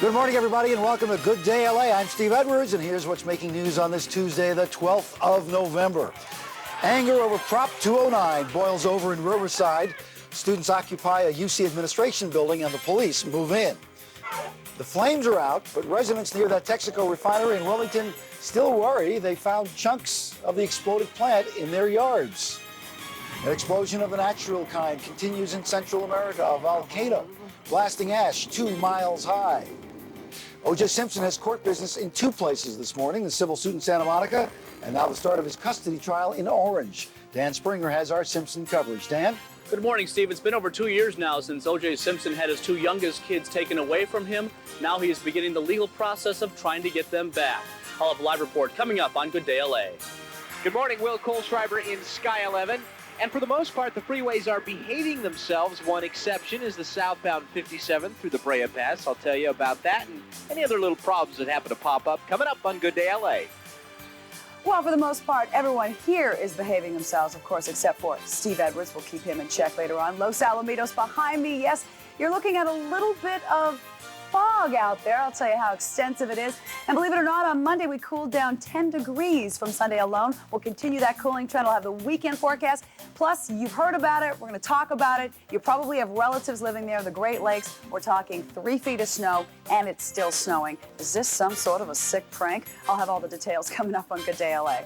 Good morning, everybody, and welcome to Good Day LA. I'm Steve Edwards, and here's what's making news on this Tuesday, the 12th of November. Anger over Prop 209 boils over in Riverside. Students occupy a UC administration building, and the police move in. The flames are out, but residents near that Texaco refinery in Wilmington still worry they found chunks of the exploded plant in their yards. An explosion of a natural kind continues in Central America, a volcano blasting ash 2 miles high. O.J. Simpson has court business in 2 places this morning, the civil suit in Santa Monica, and now the start of his custody trial in Orange. Dan Springer has our Simpson coverage. Dan? Good morning, Steve. It's been over 2 years now since O.J. Simpson had his 2 youngest kids taken away from him. Now he is beginning the legal process of trying to get them back. I'll have a live report coming up on Good Day LA. Good morning, Will Kohlschreiber in Sky 11. And for the most part, the freeways are behaving themselves. One exception is the southbound 57 through the Brea Pass. I'll tell you about that and any other little problems that happen to pop up coming up on Good Day LA. Well, for the most part, everyone here is behaving themselves, of course, except for Steve Edwards. We'll keep him in check later on. Los Alamitos behind me. Yes, you're looking at a little bit of fog out there. I'll tell you how extensive it is. And believe it or not, on Monday, we cooled down 10 degrees from Sunday alone. We'll continue that cooling trend. We'll have the weekend forecast. Plus, you've heard about it. We're going to talk about it. You probably have relatives living there, the Great Lakes. We're talking 3 feet of snow, and it's still snowing. Is this some sort of a sick prank? I'll have all the details coming up on Good Day LA.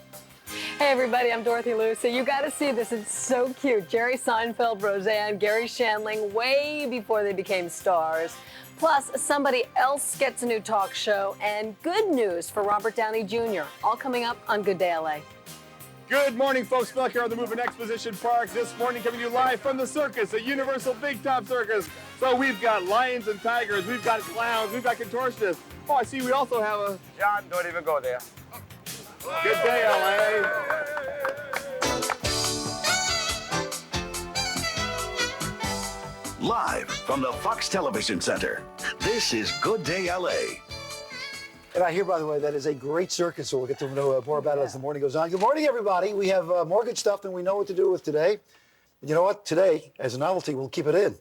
Hey everybody, I'm Dorothy Lou. So you got to see this, it's so cute. Jerry Seinfeld, Roseanne, Gary Shandling, way before they became stars. Plus, somebody else gets a new talk show, and good news for Robert Downey Jr. All coming up on Good Day LA. Good morning, folks. Back here on the Move in Exposition Park this morning, coming to you live from the circus, the Universal Big Top Circus. So we've got lions and tigers, we've got clowns, we've got contortionists. Oh, I see we also have a... John, don't even go there. Good Day LA. Live from the Fox Television Center, this is Good Day LA. And I hear, by the way, that is a great circus, so we'll get to know more about it as the morning goes on. Good morning, everybody. We have more good stuff than we know what to do with today. And you know what? Today, as a novelty, we'll keep it in.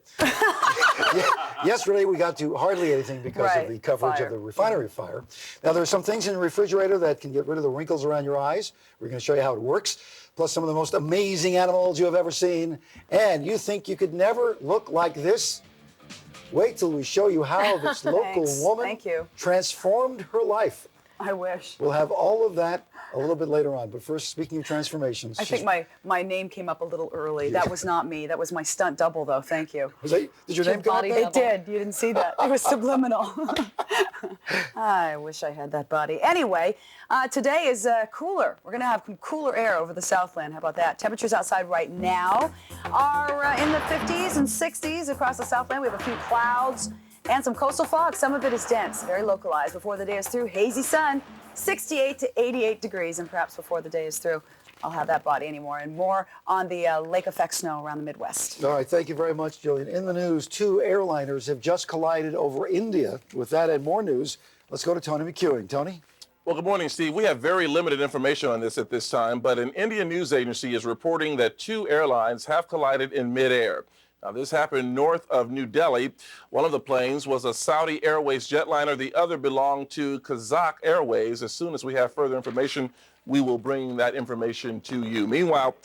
Yesterday, we got to hardly anything because of the coverage of the refinery fire. Now, there are some things in the refrigerator that can get rid of the wrinkles around your eyes. We're going to show you how it works, plus some of the most amazing animals you have ever seen. And you think you could never look like this? Wait till we show you how this local woman transformed her life. I wish. We'll have all of that a little bit later on. But first, speaking of transformations. I think my name came up a little early. Yeah. That was not me. That was my stunt double, though. Thank you. Did your name come up? It did. You didn't see that. It was subliminal. I wish I had that body. Anyway, today is cooler. We're going to have cooler air over the Southland. How about that? Temperatures outside right now are in the 50s and 60s across the Southland. We have a few clouds and some coastal fog. Some of it is dense, very localized. Before the day is through, hazy sun, 68 to 88 degrees. And perhaps before the day is through, I'll have that body anymore. And more on the lake effect snow around the Midwest. All right, thank you very much, Jillian. In the news, 2 airliners have just collided over India. With that and more news, let's go to Tony McEwing. Tony? Well, good morning, Steve. We have very limited information on this at this time, but an Indian news agency is reporting that 2 airlines have collided in midair. Now, this happened north of New Delhi. One of the planes was a Saudi Airways jetliner. The other belonged to Kazakh Airways. As soon as we have further information, we will bring that information to you. Meanwhile,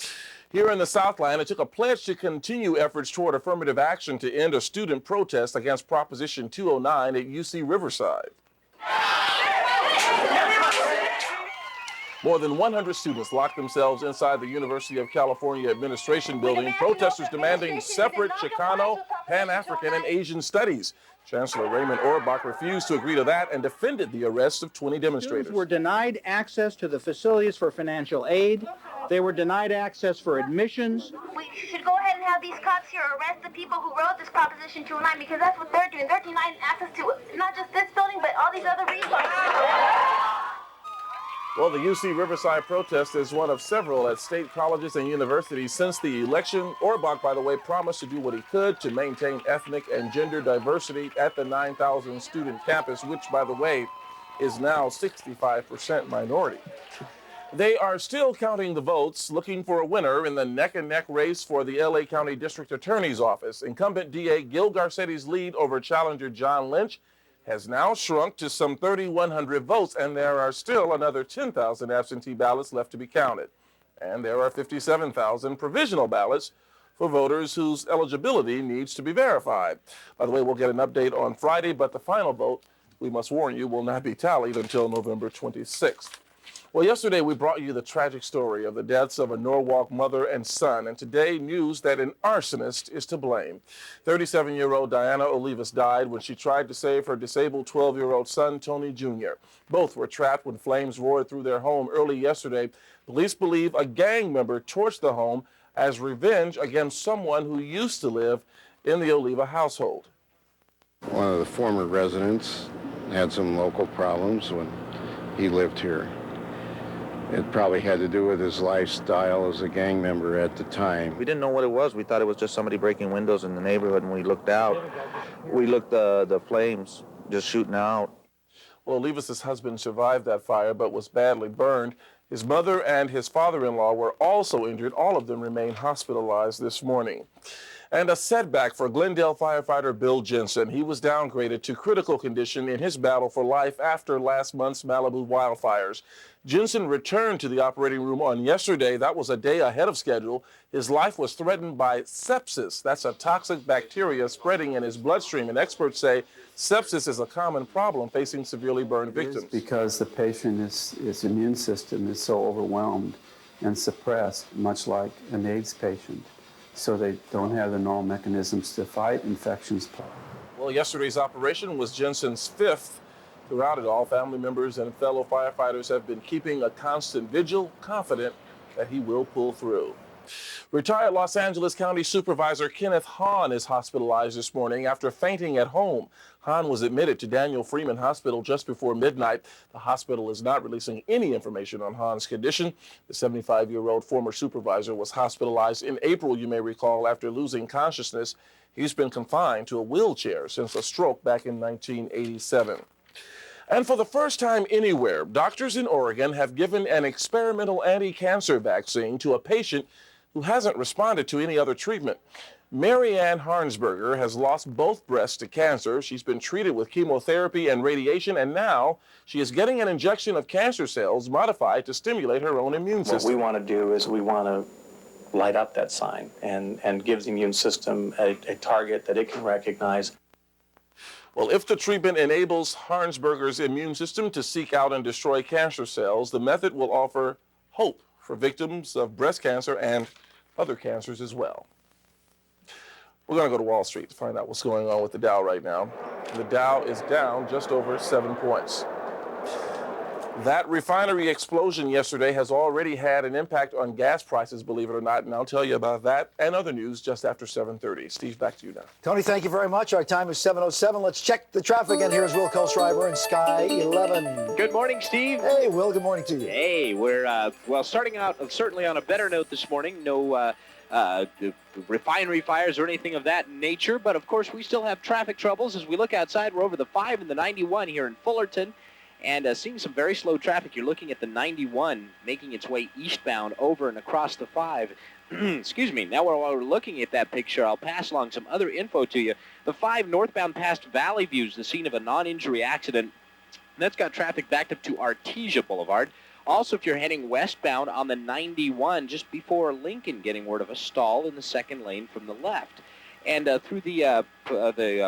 here in the Southland, it took a pledge to continue efforts toward affirmative action to end a student protest against Proposition 209 at UC Riverside. More than 100 students locked themselves inside the University of California Administration Building, protesters demanding separate Chicano, Pan-African, and Asian studies. Chancellor Raymond Auerbach refused to agree to that and defended the arrest of 20 demonstrators. Students were denied access to the facilities for financial aid. They were denied access for admissions. We should go ahead and have these cops here arrest the people who wrote this Proposition 209 because that's what they're doing. They're denying access to not just this building, but all these other resources. Well, the UC Riverside protest is one of several at state colleges and universities since the election. Auerbach, by the way, promised to do what he could to maintain ethnic and gender diversity at the 9,000 student campus, which, by the way, is now 65% minority. They are still counting the votes, looking for a winner in the neck-and-neck race for the LA County District Attorney's Office. Incumbent DA Gil Garcetti's lead over challenger John Lynch has now shrunk to some 3,100 votes, and there are still another 10,000 absentee ballots left to be counted. And there are 57,000 provisional ballots for voters whose eligibility needs to be verified. By the way, we'll get an update on Friday, but the final vote, we must warn you, will not be tallied until November 26th. Well, yesterday we brought you the tragic story of the deaths of a Norwalk mother and son, and today news that an arsonist is to blame. 37-year-old Diana Olivas died when she tried to save her disabled 12-year-old son, Tony Jr. Both were trapped when flames roared through their home early yesterday. Police believe a gang member torched the home as revenge against someone who used to live in the Oliva household. One of the former residents had some local problems when he lived here. It probably had to do with his lifestyle as a gang member at the time. We didn't know what it was. We thought it was just somebody breaking windows in the neighborhood, and we looked out. We looked the flames just shooting out. Well, Olivas' husband survived that fire but was badly burned. His mother and his father-in-law were also injured. All of them remain hospitalized this morning. And a setback for Glendale firefighter Bill Jensen. He was downgraded to critical condition in his battle for life after last month's Malibu wildfires. Jensen returned to the operating room on yesterday. That was a day ahead of schedule. His life was threatened by sepsis. That's a toxic bacteria spreading in his bloodstream, and experts say sepsis is a common problem facing severely burned victims. Because the patient's immune system is so overwhelmed and suppressed, much like an AIDS patient. So they don't have the normal mechanisms to fight infections. Well, yesterday's operation was Jensen's fifth. Throughout it all, family members and fellow firefighters have been keeping a constant vigil, confident that he will pull through. Retired Los Angeles County Supervisor Kenneth Hahn is hospitalized this morning after fainting at home. Hahn was admitted to Daniel Freeman Hospital just before midnight. The hospital is not releasing any information on Hahn's condition. The 75-year-old former supervisor was hospitalized in April, you may recall, after losing consciousness. He's been confined to a wheelchair since a stroke back in 1987. And for the first time anywhere, doctors in Oregon have given an experimental anti-cancer vaccine to a patient who hasn't responded to any other treatment. Mary Ann Harnsberger has lost both breasts to cancer. She's been treated with chemotherapy and radiation, and now she is getting an injection of cancer cells modified to stimulate her own immune system. What we want to do is we want to light up that sign and give the immune system a target that it can recognize. Well, if the treatment enables Harnsberger's immune system to seek out and destroy cancer cells, the method will offer hope for victims of breast cancer and other cancers as well. We're going to go to Wall Street to find out what's going on with the Dow right now. The Dow is down just over 7 points. That refinery explosion yesterday has already had an impact on gas prices, believe it or not, and I'll tell you about that and other news just after 7:30. Steve, back to you now. Tony, thank you very much. Our time is 7:07. Let's check the traffic, and here's Will Kohlschreiber in Sky 11. Good morning, Steve. Hey, Will, good morning to you. Hey, we're, well, starting out certainly on a better note this morning. No refinery fires or anything of that nature, but of course we still have traffic troubles. As we look outside, we're over the 5 and the 91 here in Fullerton, and seeing some very slow traffic. You're looking at the 91 making its way eastbound over and across the 5. Excuse me. Now while we're looking at that picture, I'll pass along some other info to you. The 5 northbound past Valley View is the scene of a non-injury accident. That's got traffic backed up to Artesia Boulevard. Also, if you're heading westbound on the 91, just before Lincoln, getting word of a stall in the second lane from the left. And through the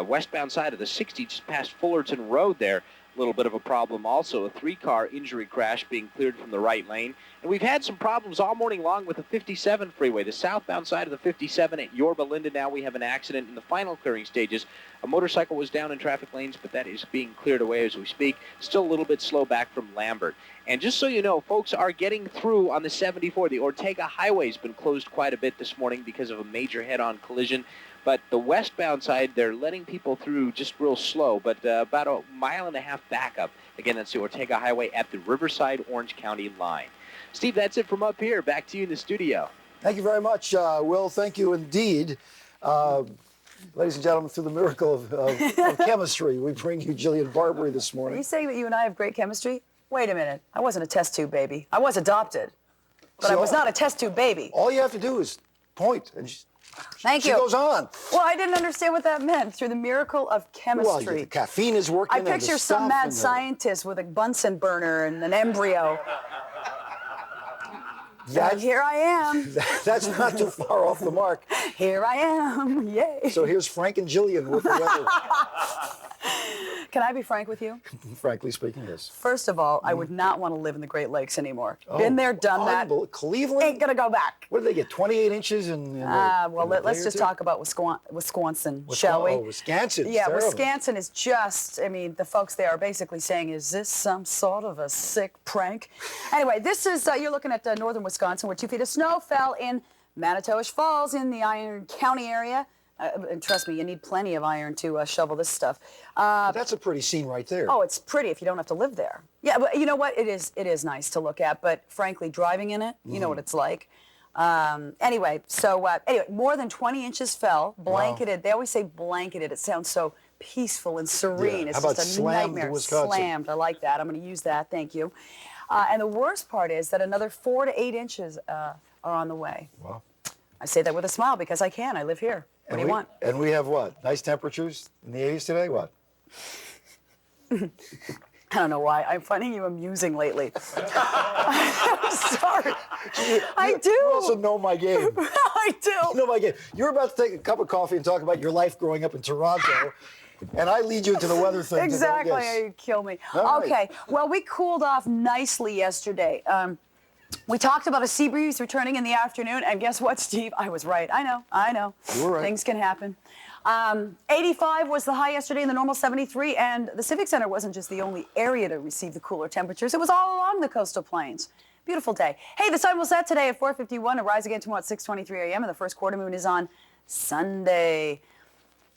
westbound side of the 60, just past Fullerton Road there, a little bit of a problem also. A 3-car injury crash being cleared from the right lane. And we've had some problems all morning long with the 57 freeway. The southbound side of the 57 at Yorba Linda, now we have an accident in the final clearing stages. A motorcycle was down in traffic lanes, but that is being cleared away as we speak. Still a little bit slow back from Lambert. And just so you know, folks are getting through on the 74. The Ortega Highway has been closed quite a bit this morning because of a major head-on collision. But the westbound side, they're letting people through just real slow, but about a mile and a half backup. Again, that's the Ortega Highway at the Riverside-Orange County line. Steve, that's it from up here. Back to you in the studio. Thank you very much, Will. Thank you indeed. Ladies and gentlemen, through the miracle of chemistry, we bring you Jillian Barbary this morning. Are you saying that you and I have great chemistry? Wait a minute. I wasn't a test tube baby. I was adopted, but I was not a test tube baby. All you have to do is point, and Thank you. She goes on. Well, I didn't understand what that meant. Through the miracle of chemistry. Well, the caffeine is working. I picture some mad scientist with a Bunsen burner and an embryo. And here I am. That's not too far off the mark. Here I am. Yay. So here's Frank and Jillian with the weather. Can I be frank with you? Frankly speaking, yes. First of all, I would not want to live in the Great Lakes anymore. Been there, done that. Cleveland? Ain't gonna go back. What did they get, 28 inches in well, let's just talk about Wisconsin, shall we? Oh, Wisconsin. Yeah, Wisconsin is just, I mean, the folks there are basically saying, is this some sort of a sick prank? Anyway, this is, you're looking at northern Wisconsin, where 2 feet of snow fell in Manitowish Falls in the Iron County area. And trust me, you need plenty of iron to shovel this stuff. That's a pretty scene right there. Oh, it's pretty if you don't have to live there. Yeah, but you know what? It is nice to look at, but frankly, driving in it, you know what it's like. Anyway, more than 20 inches fell, blanketed. Wow. They always say blanketed. It sounds so peaceful and serene. Yeah. It's How about just a nightmare. Slammed. I like that. I'm going to use that. Thank you. And the worst part is that another 4 to 8 inches are on the way. Wow. I say that with a smile because I can. I live here. What do you want? And we have what? Nice temperatures in the 80s today? What? I don't know why. I'm finding you amusing lately. I'm sorry. I do. You also know my game. I do. You know my game. You're about to take a cup of coffee and talk about your life growing up in Toronto. And I lead you into the weather thing. Exactly. You kill me. All okay. Right. Well, we cooled off nicely yesterday. We talked about a sea breeze returning in the afternoon, and guess what, Steve? I was right. I know. You were right. Things can happen. 85 was the high yesterday, and the normal 73, and the Civic Center wasn't just the only area to receive the cooler temperatures. It was all along the coastal plains. Beautiful day. Hey, the sun will set today at 4:51 and rise again tomorrow at 6:23 a.m., and the first quarter moon is on Sunday.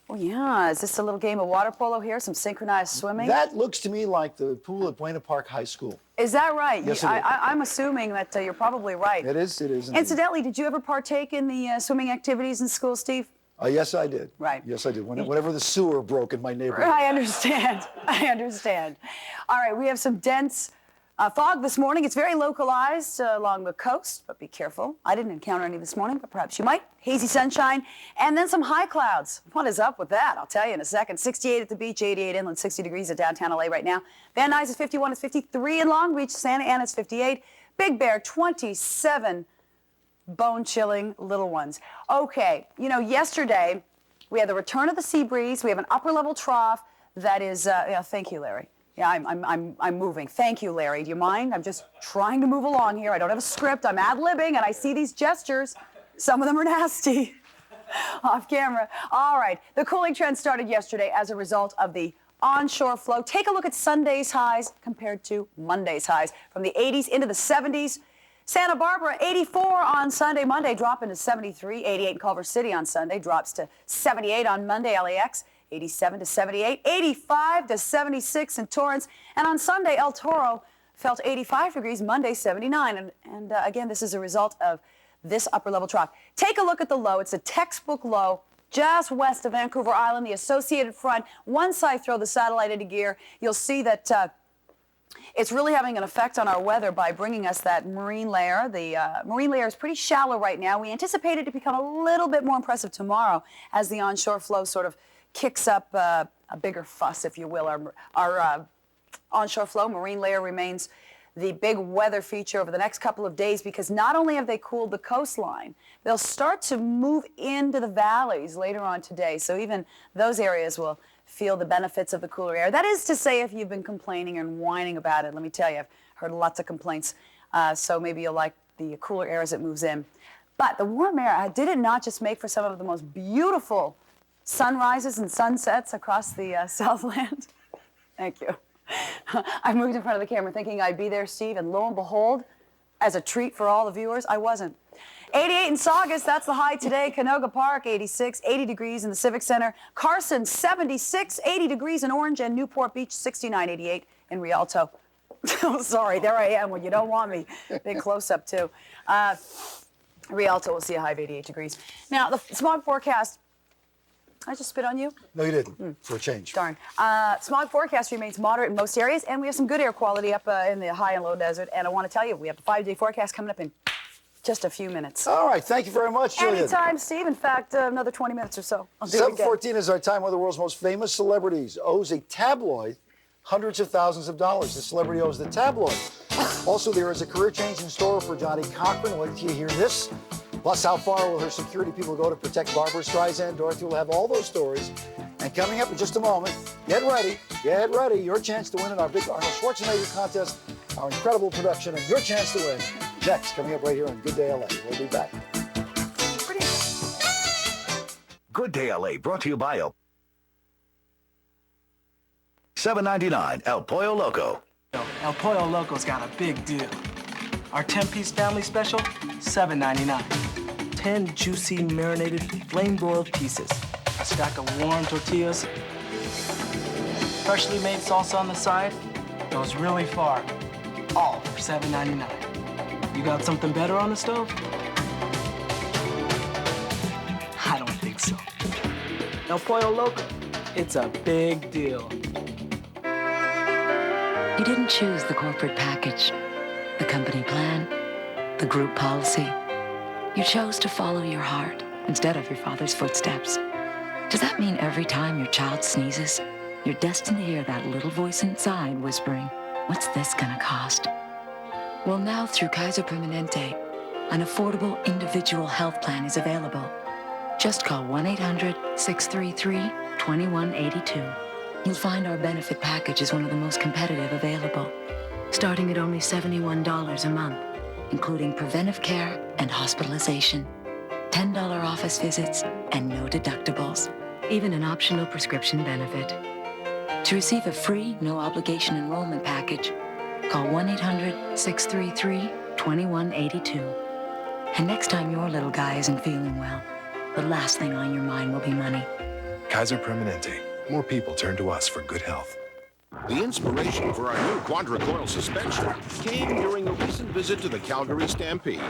Oh, yeah. Is this a little game of water polo here? Some synchronized swimming? That looks to me like the pool at Buena Park High School. Is that right? Yes, it is. I'm assuming that you're probably right. It is indeed. Incidentally, did you ever partake in the swimming activities in school, Steve? Yes, I did. Right. Yes, I did. Whenever the sewer broke in my neighborhood. I understand. I understand. All right, we have some dense fog this morning. It's very localized along the coast, but be careful. I didn't encounter any this morning, but perhaps you might. Hazy sunshine, and then some high clouds. What is up with that? I'll tell you in a second. 68 at the beach, 88 inland, 60 degrees at downtown LA right now. Van Nuys is 51, it's 53 in Long Beach. Santa Ana's 58. Big Bear, 27. Bone-chilling little ones. Okay, you know, yesterday we had the return of the sea breeze. We have an upper-level trough that is, thank you, Larry. Yeah, I'm moving. Thank you, Larry. Do you mind? I'm just trying to move along here. I don't have a script. I'm ad-libbing, and I see these gestures. Some of them are nasty. Off camera. All right. The cooling trend started yesterday as a result of the onshore flow. Take a look at Sunday's highs compared to Monday's highs. From the 80s into the 70s. Santa Barbara, 84 on Sunday. Monday, dropping to 73. 88 in Culver City on Sunday. Drops to 78 on Monday. LAX, 87 to 78. 85 to 76 in Torrance. And on Sunday, El Toro fell to 85 degrees. Monday, 79. And again, this is a result of this upper-level trough. Take a look at the low. It's a textbook low just west of Vancouver Island, the Associated Front. Once I throw the satellite into gear, you'll see that it's really having an effect on our weather by bringing us that marine layer. The marine layer is pretty shallow right now. We anticipate it to become a little bit more impressive tomorrow as the onshore flow sort of kicks up a bigger fuss, if you will. Our onshore flow, marine layer, remains the big weather feature over the next couple of days because not only have they cooled the coastline, they'll start to move into the valleys later on today. So even those areas will feel the benefits of the cooler air. That is to say, if you've been complaining and whining about it, let me tell you, I've heard lots of complaints. So maybe you'll like the cooler air as it moves in. But the warm air, did it not just make for some of the most beautiful sunrises and sunsets across the Southland? Thank you. I moved in front of the camera thinking I'd be there, Steve, and lo and behold, as a treat for all the viewers, I wasn't. 88 in Saugus, that's the high today. Canoga Park, 86, 80 degrees in the Civic Center. Carson, 76, 80 degrees in Orange, and Newport Beach, 69, 88 in Rialto. Oh, sorry, there I am when you don't want me. Big close-up, too. Rialto will see a high of 88 degrees. Now, the smog forecast. I just spit on you? No, you didn't. For a change. Darn. Smog forecast remains moderate in most areas, and we have some good air quality up in the high and low desert. And I want to tell you, we have the 5-day forecast coming up in just a few minutes. All right, thank you very much, Julian. Anytime, Steve. In fact, another 20 minutes or so. I'll do it again. 7:14 is our time. One of the world's most famous celebrities owes a tabloid hundreds of thousands of dollars. The celebrity owes the tabloid. Also, there is a career change in store for Johnny Cochran. Wait till you hear this. Plus, how far will her security people go to protect Barbara Streisand? Dorothy will have all those stories. And coming up in just a moment, get ready, your chance to win in our big Arnold Schwarzenegger contest, our incredible production, and your chance to win. Next, coming up right here on Good Day LA. We'll be back. Good Day LA, brought to you by $7.99 El Pollo Loco. El Pollo Loco's got a big deal. Our 10-piece family special, $7.99. 10 juicy, marinated, flame-broiled pieces. A stack of warm tortillas. Freshly made salsa on the side. Goes really far. All for $7.99. You got something better on the stove? I don't think so. El Pollo Loco, it's a big deal. You didn't choose the corporate package, the company plan, the group policy. You chose to follow your heart instead of your father's footsteps. Does that mean every time your child sneezes, you're destined to hear that little voice inside whispering, "What's this gonna cost?" Well, now through Kaiser Permanente, an affordable individual health plan is available. Just call 1-800-633-2182. You'll find our benefit package is one of the most competitive available, starting at only $71 a month, including preventive care and hospitalization, $10 office visits, and no deductibles, even an optional prescription benefit. To receive a free, no-obligation enrollment package, call 1-800-633-2182. And next time your little guy isn't feeling well, the last thing on your mind will be money. Kaiser Permanente. More people turn to us for good health. The inspiration for our new quadricoil suspension came during a recent visit to the Calgary Stampede.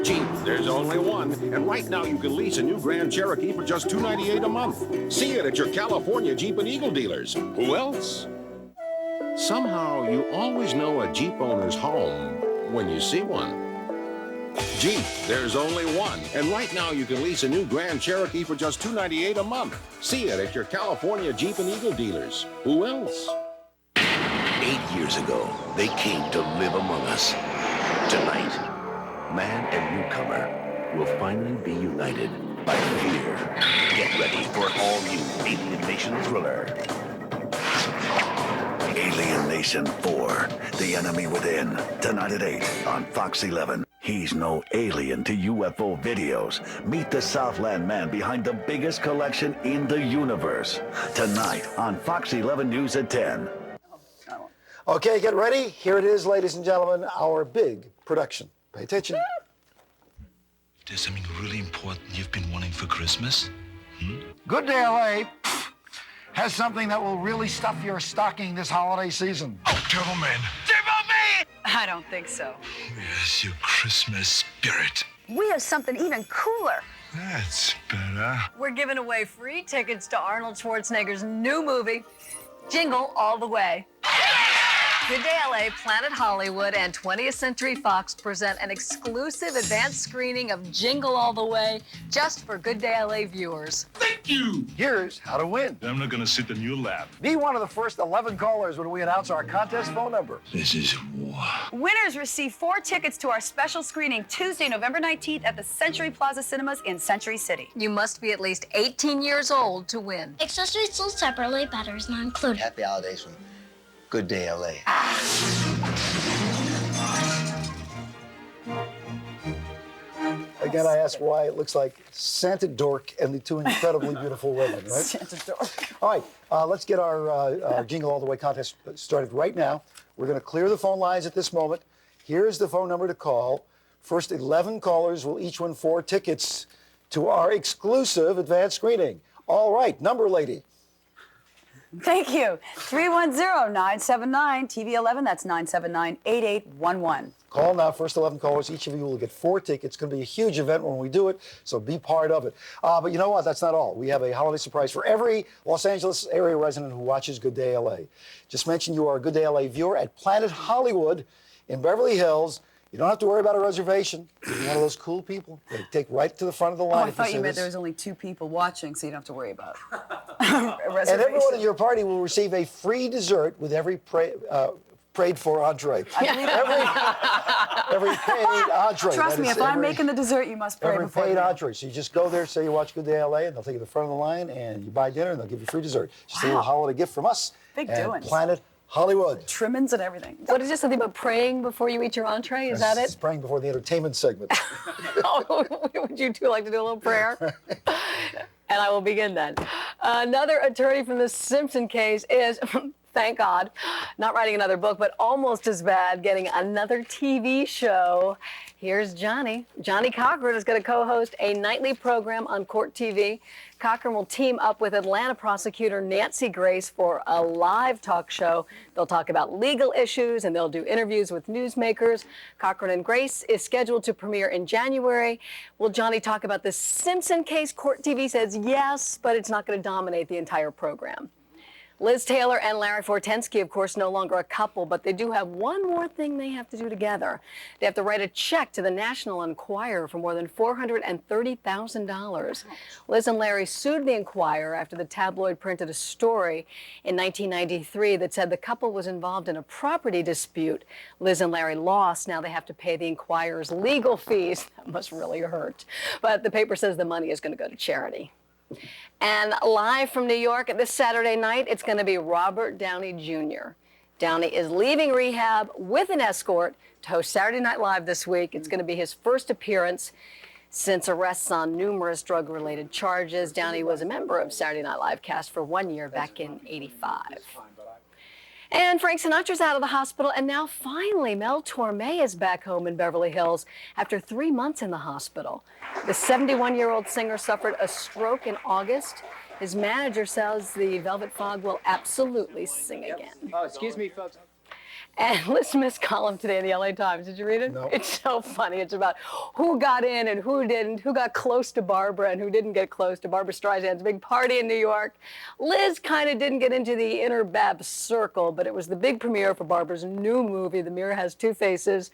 Jeep, there's only one, and right now you can lease a new Grand Cherokee for just $298 a month. See it at your California Jeep and Eagle dealers. Who else? Somehow, you always know a Jeep owner's home when you see one. Jeep, there's only one, and right now you can lease a new Grand Cherokee for just $298 a month. See it at your California Jeep and Eagle dealers. Who else? 8 years ago, they came to live among us. Tonight, man and newcomer will finally be united by fear. Get ready for an all-new Alien Nation thriller. Alien Nation 4, The Enemy Within. Tonight at 8 on Fox 11. He's no alien to UFO videos. Meet the Southland man behind the biggest collection in the universe. Tonight on Fox 11 News at 10. Okay, get ready. Here it is, ladies and gentlemen, our big production. Pay attention. There's something really important you've been wanting for Christmas? Good Day LA has something that will really stuff your stocking this holiday season. Oh, Devilman! I don't think so. Yes, your Christmas spirit. We have something even cooler. That's better. We're giving away free tickets to Arnold Schwarzenegger's new movie, Jingle All the Way. Good Day LA, Planet Hollywood, and 20th Century Fox present an exclusive advanced screening of Jingle All the Way just for Good Day LA viewers. Thank you! Here's how to win. I'm not gonna sit in your lap. Be one of the first 11 callers when we announce our contest phone number. This is war. Winners receive 4 tickets to our special screening Tuesday, November 19th at the Century Plaza Cinemas in Century City. You must be at least 18 years old to win. Accessories sold separately, batteries not included. Happy holidays from Good Day LA. Again, I ask why it looks like Santa Dork and the 2 incredibly beautiful women, right? Santa Dork. All right, let's get our Jingle All the Way contest started right now. We're going to clear the phone lines at this moment. Here's the phone number to call. First 11 callers will each win 4 tickets to our exclusive advanced screening. All right, number lady. Thank you. 310-979-TV11. That's 979-8811. Call now, first 11 callers. Each of you will get 4 tickets. It's going to be a huge event when we do it, so be part of it. But you know what? That's not all. We have a holiday surprise for every Los Angeles area resident who watches Good Day LA. Just mention you are a Good Day LA viewer at Planet Hollywood in Beverly Hills, You don't have to worry about a reservation. You're one of those cool people. They take right to the front of the line. Oh, I thought you meant there was only 2 people watching, so you don't have to worry about a reservation. And everyone at your party will receive a free dessert with every prayed for entree. Every paid entree. Trust me, if I'm making the dessert, you must pray before Every paid me. entree. So you just go there, say you watch Good Day LA, and they'll take you to the front of the line, and you buy dinner, and they'll give you free dessert. Just a little holiday gift from us. Big and doings. Planet Hollywood. Trimmings and everything. What is this, something about praying before you eat your entree? Is that It's it? praying before the entertainment segment. Oh, would you two like to do a little prayer? And I will begin then. Another attorney from the Simpson case is, thank God, not writing another book, but almost as bad, getting another TV show. Here's Johnny. Johnny Cochran is going to co-host a nightly program on Court TV. Cochran will team up with Atlanta prosecutor Nancy Grace for a live talk show. They'll talk about legal issues and they'll do interviews with newsmakers. Cochran and Grace is scheduled to premiere in January. Will Johnny talk about the Simpson case? Court TV says yes, but it's not going to dominate the entire program. Liz Taylor and Larry Fortensky, of course, no longer a couple, but they do have one more thing they have to do together. They have to write a check to the National Enquirer for more than $430,000. Liz and Larry sued the Enquirer after the tabloid printed a story in 1993 that said the couple was involved in a property dispute. Liz and Larry lost. Now they have to pay the Enquirer's legal fees. That must really hurt. But the paper says the money is going to go to charity. And live from New York this Saturday night, it's going to be Robert Downey Jr. Downey is leaving rehab with an escort to host Saturday Night Live this week. It's going to be his first appearance since arrests on numerous drug-related charges. Downey was a member of Saturday Night Live cast for 1 year back in '85. And Frank Sinatra's out of the hospital, and now finally Mel Torme is back home in Beverly Hills after 3 months in the hospital. The 71-year-old singer suffered a stroke in August. His manager says the Velvet Fog will absolutely sing again. Oh, excuse me, folks. And Liz Smith's column today in the LA Times, did you read it? No. It's so funny. It's about who got in and who didn't, who got close to Barbara and who didn't get close to Barbara Streisand's big party in New York. Liz kind of didn't get into the inner Bab circle, but it was the big premiere for Barbara's new movie, The Mirror Has Two Faces.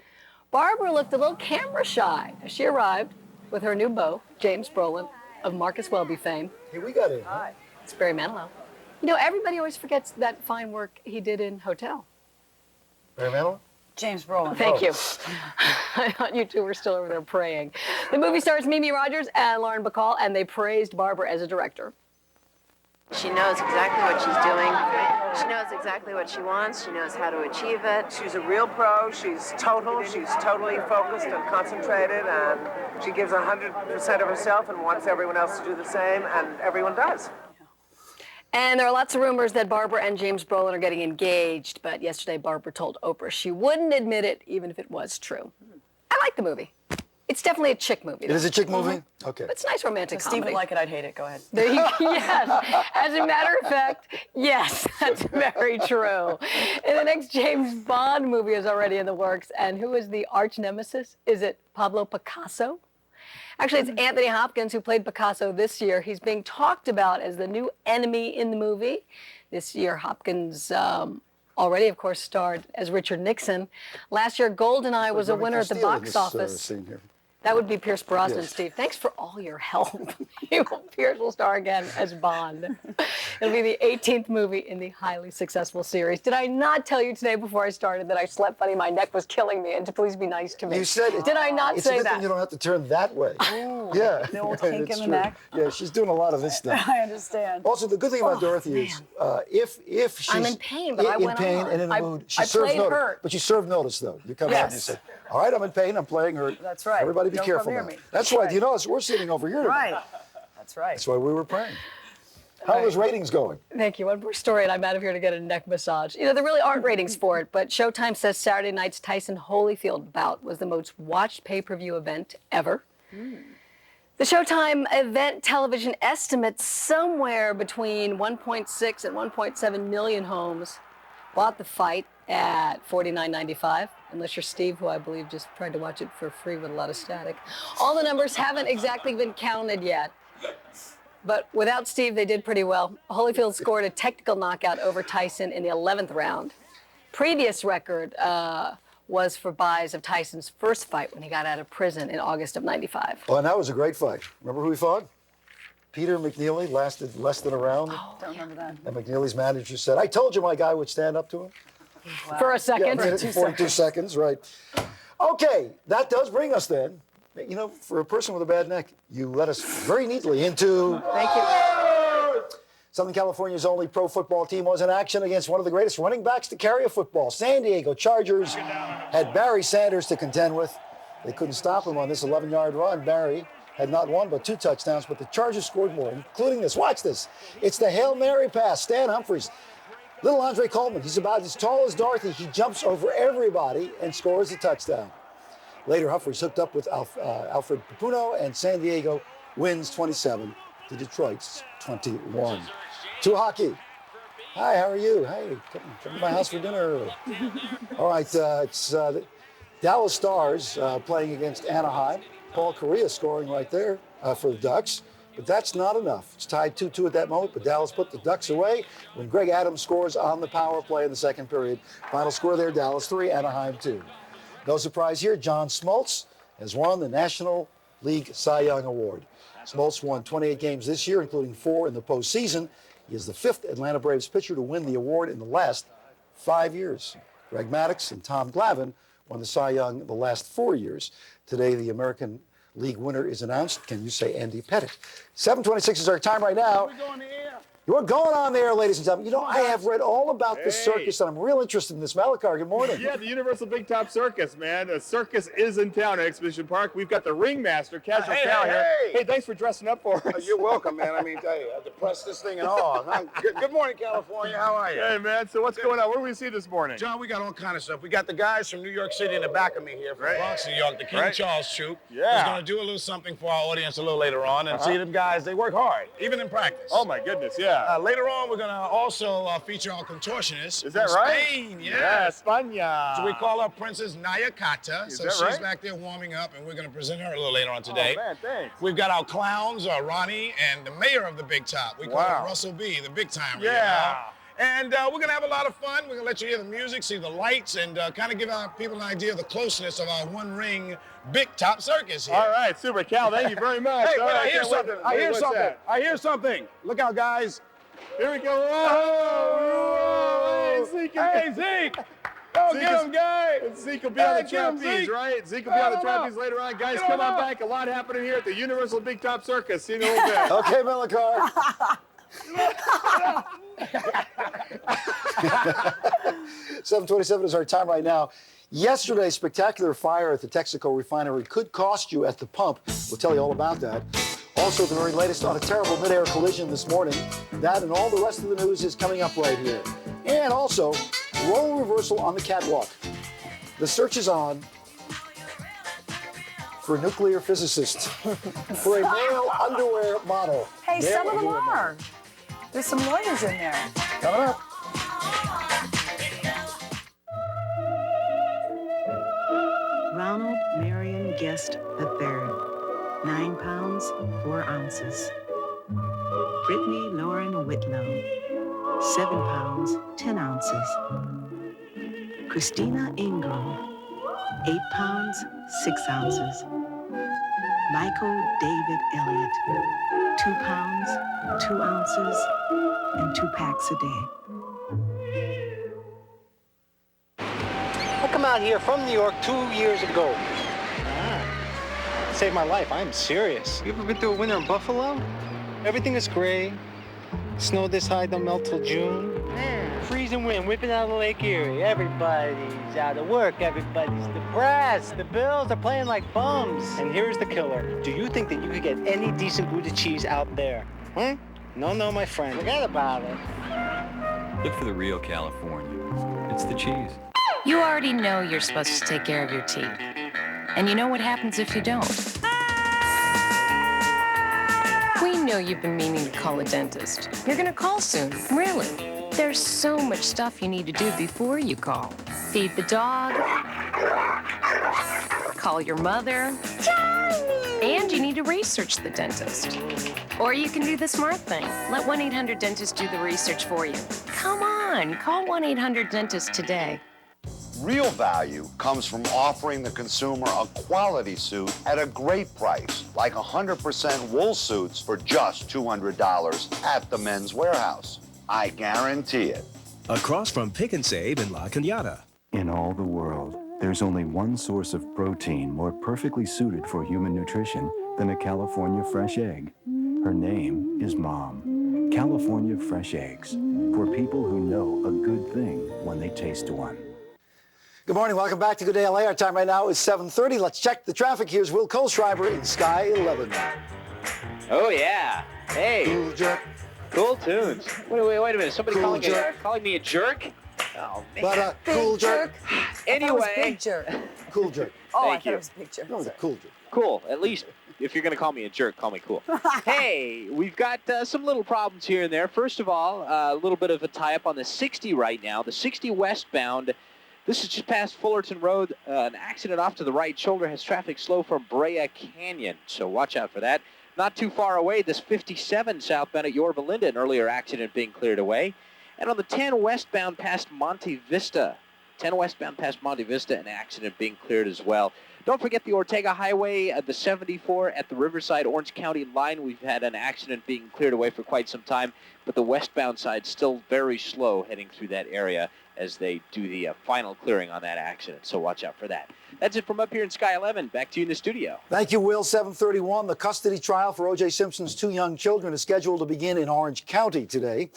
Barbara looked a little camera shy as she arrived with her new beau, James Brolin, of Marcus Welby fame. Hey, we got in. Huh? It's Barry Manilow. You know, everybody always forgets that fine work he did in Hotel. Barry Manilow? James Brolin. Thank you. I thought you two were still over there praying. The movie stars Mimi Rogers and Lauren Bacall, and they praised Barbara as a director. She knows exactly what she's doing. She knows exactly what she wants. She knows how to achieve it. She's a real pro. She's total. She's totally focused and concentrated, and she gives 100% of herself and wants everyone else to do the same, and everyone does. And there are lots of rumors that Barbara and James Brolin are getting engaged, but yesterday Barbara told Oprah she wouldn't admit it even if it was true. I like the movie. It's definitely a chick movie. It is a chick movie? Okay. It's nice romantic So comedy. Steve would like it, I'd hate it. Go ahead. There you, yes. As a matter of fact, yes, that's very true. And the next James Bond movie is already in the works. And who is the arch nemesis? Is it Pablo Picasso? Actually, it's Anthony Hopkins who played Picasso this year. He's being talked about as the new enemy in the movie. This year, Hopkins already, of course, starred as Richard Nixon. Last year, GoldenEye was a winner at the box office. That would be Pierce Brosnan, Yes. Steve. Thanks for all your help. Pierce will star again as Bond. It'll be the 18th movie in the highly successful series. Did I not tell you today before I started that I slept funny, my neck was killing me, and to please be nice to me? You said it. Did I not it's say a good that? thing you don't have to turn that way. Oh, yeah. the old kink It's in the true. neck. Yeah, she's doing a lot of this stuff. I understand. Also, the good thing about Dorothy is if she's I'm in pain, but I went pain on. and in the I- mood, I she serves played notice. hurt. But you serve notice, though. You come out and you Yes. say, all right, I'm in pain, I'm playing hurt. That's right. Everybody be Don't careful come near now. me. That's That's why, right. you know, we're sitting over here tonight. Right. That's right. That's why we were praying. How are those ratings going? Thank you. One more story, and I'm out of here to get a neck massage. You know, there really aren't ratings for it, but Showtime says Saturday night's Tyson Holyfield bout was the most watched pay-per-view event ever. The Showtime event television estimates somewhere between 1.6 and 1.7 million homes bought the fight at $49.95, unless you're Steve, who I believe just tried to watch it for free with a lot of static. All the numbers haven't exactly been counted yet, but without Steve, they did pretty well. Holyfield scored a technical knockout over Tyson in the 11th round. Previous record was for buys of Tyson's first fight when he got out of prison in August of '95. Oh, and that was a great fight. Remember who he fought? Peter McNeely, lasted less than a round. Oh, don't remember that. And McNeely's manager said, I told you my guy would stand up to him. Wow. For a second. Yeah, a minute and 42 seconds, right. Okay, that does bring us then, you know, for a person with a bad neck, you led us very neatly into... Thank you. Southern California's only pro football team was in action against one of the greatest running backs to carry a football. San Diego Chargers had Barry Sanders to contend with. They couldn't stop him on this 11-yard run. Barry had not one but 2 touchdowns, but the Chargers scored more, including this. Watch this. It's the Hail Mary pass. Stan Humphries. Little Andre Coleman. He's about as tall as Dorothy. He jumps over everybody and scores a touchdown. Later, Humphries hooked up with Alfred Papuno, and San Diego wins 27 to Detroit's 21. To hockey. Hi, how are you? Hey, come to my house for dinner. All right, it's Dallas Stars playing against Anaheim. Paul Correa scoring right there for the Ducks. But that's not enough. It's tied 2-2 at that moment, but Dallas put the Ducks away when Greg Adams scores on the power play in the second period. Final score there, Dallas 3, Anaheim 2. No surprise here, John Smoltz has won the National League Cy Young Award. Smoltz won 28 games this year, including 4 in the postseason. He is the 5th Atlanta Braves pitcher to win the award in the last 5 years. Greg Maddux and Tom Glavine won the Cy Young the last 4 years. Today, the American League winner is announced. Can you say Andy Pettitte? 7:26 is our time right now. You're going on there, ladies and gentlemen. You know, I have read all about this circus, and I'm real interested in this. Malakar, good morning. Yeah, the Universal Big Top Circus, man. The circus is in town at Exhibition Park. We've got the ringmaster, Casual Cal here. Hey, thanks for dressing up for us. You're welcome, man. I mean, I had to press this thing and all. Good morning, California. How are you? Hey, man. So what's going on? What do we see this morning? John, we got all kind of stuff. We got the guys from New York City in the back of me here from Bronx, New York, the King Charles Troupe. Yeah. Who's going to do a little something for our audience a little later on. And see them guys, they work hard, even in practice. Oh, my goodness, yeah. Later on, we're going to also feature our contortionist. Is that from right? Spain, Yeah, España. So we call her Princess Naya Cata. Is So that she's right? back there warming up, and we're going to present her a little later on today. Oh, man, thanks. We've got our clowns, Ronnie, and the mayor of the Big Top. We call him Russell B, the big timer. Yeah. You know? And we're going to have a lot of fun. We're going to let you hear the music, see the lights, and kind of give our people an idea of the closeness of our one-ring Big Top Circus here. All right, super. Cal, thank you very much. Hey, All wait, right, I hear can't wait something. to- I hear what's something. that? I hear something. Look out, guys. Here we go. Oh, Zeke. Hey, Zeke. Go Zeke get him, guy. Zeke will be on the Hey, get him, trapeze, Zeke. right? Zeke will be on the trapeze later on. Guys, Get come on on up. back. A lot happening here at the Universal Big Top Circus. See you in a little bit. Okay, Malakar. 7:27 is our time right now. Yesterday, spectacular fire at the Texaco refinery could cost you at the pump. We'll tell you all about that. Also, the very latest on a terrible mid-air collision this morning. That and all the rest of the news is coming up right here. And also, role reversal on the catwalk. The search is on for a nuclear physicist for a male underwear model. Hey, Male some of them underwear model. are. There's some lawyers in there. Coming up. Ronald Marion Guest III, 9 pounds, 4 ounces. Brittany Lauren Whitlow, 7 pounds, 10 ounces. Christina Ingram, 8 pounds, 6 ounces. Michael David Elliott, 2 pounds, 2 ounces, and 2 packs a day. I come out here from New York 2 years ago. Saved my life, I'm serious. You ever been through a winter in Buffalo? Everything is gray. Snow this high don't melt till June. Freezing wind whipping out of Lake Erie. Everybody's out of work, everybody's depressed. The Bills are playing like bums. And here's the killer. Do you think that you could get any decent Gouda cheese out there? No, my friend. Forget about it. Look for the real California. It's the cheese. You already know you're supposed to take care of your teeth. And you know what happens if you don't. We know you've been meaning to call a dentist. You're gonna call soon, really. There's so much stuff you need to do before you call. Feed the dog, call your mother, and you need to research the dentist. Or you can do the smart thing. Let 1-800-DENTIST do the research for you. Come on, call 1-800-DENTIST today. Real value comes from offering the consumer a quality suit at a great price, like 100% wool suits for just $200 at the Men's Warehouse. I guarantee it. Across from Pick and Save in La Cañada. In all the world, there's only one source of protein more perfectly suited for human nutrition than a California fresh egg. Her name is Mom. California fresh eggs, for people who know a good thing when they taste one. Good morning. Welcome back to Good Day LA. Our time right now is 7:30. Let's check the traffic. Here's Will Kohlschreiber in Sky 11. Oh, yeah. Hey. Cool jerk. Cool tunes. Wait a minute. Somebody Cool calling me a jerk? Oh, man. But a cool jerk. Anyway. Big jerk. Cool jerk. Oh, Thank I thought you. it was a big jerk. No, it's a cool jerk. Cool. At least if you're going to call me a jerk, call me cool. Hey, we've got some little problems here and there. First of all, a little bit of a tie-up on the 60 right now. The 60 westbound. This is just past Fullerton Road. An accident off to the right shoulder has traffic slow from Brea Canyon, so watch out for that. Not too far away, this 57 southbound at Yorba Linda, an earlier accident being cleared away. And on the 10 westbound past Monte Vista, an accident being cleared as well. Don't forget the Ortega Highway, the 74 at the Riverside Orange County line. We've had an accident being cleared away for quite some time, but the westbound side still very slow heading through that area as they do the final clearing on that accident. So watch out for that. That's it from up here in Sky 11. Back to you in the studio. Thank you, Will. 7:31. The custody trial for O.J. Simpson's two young children is scheduled to begin in Orange County today.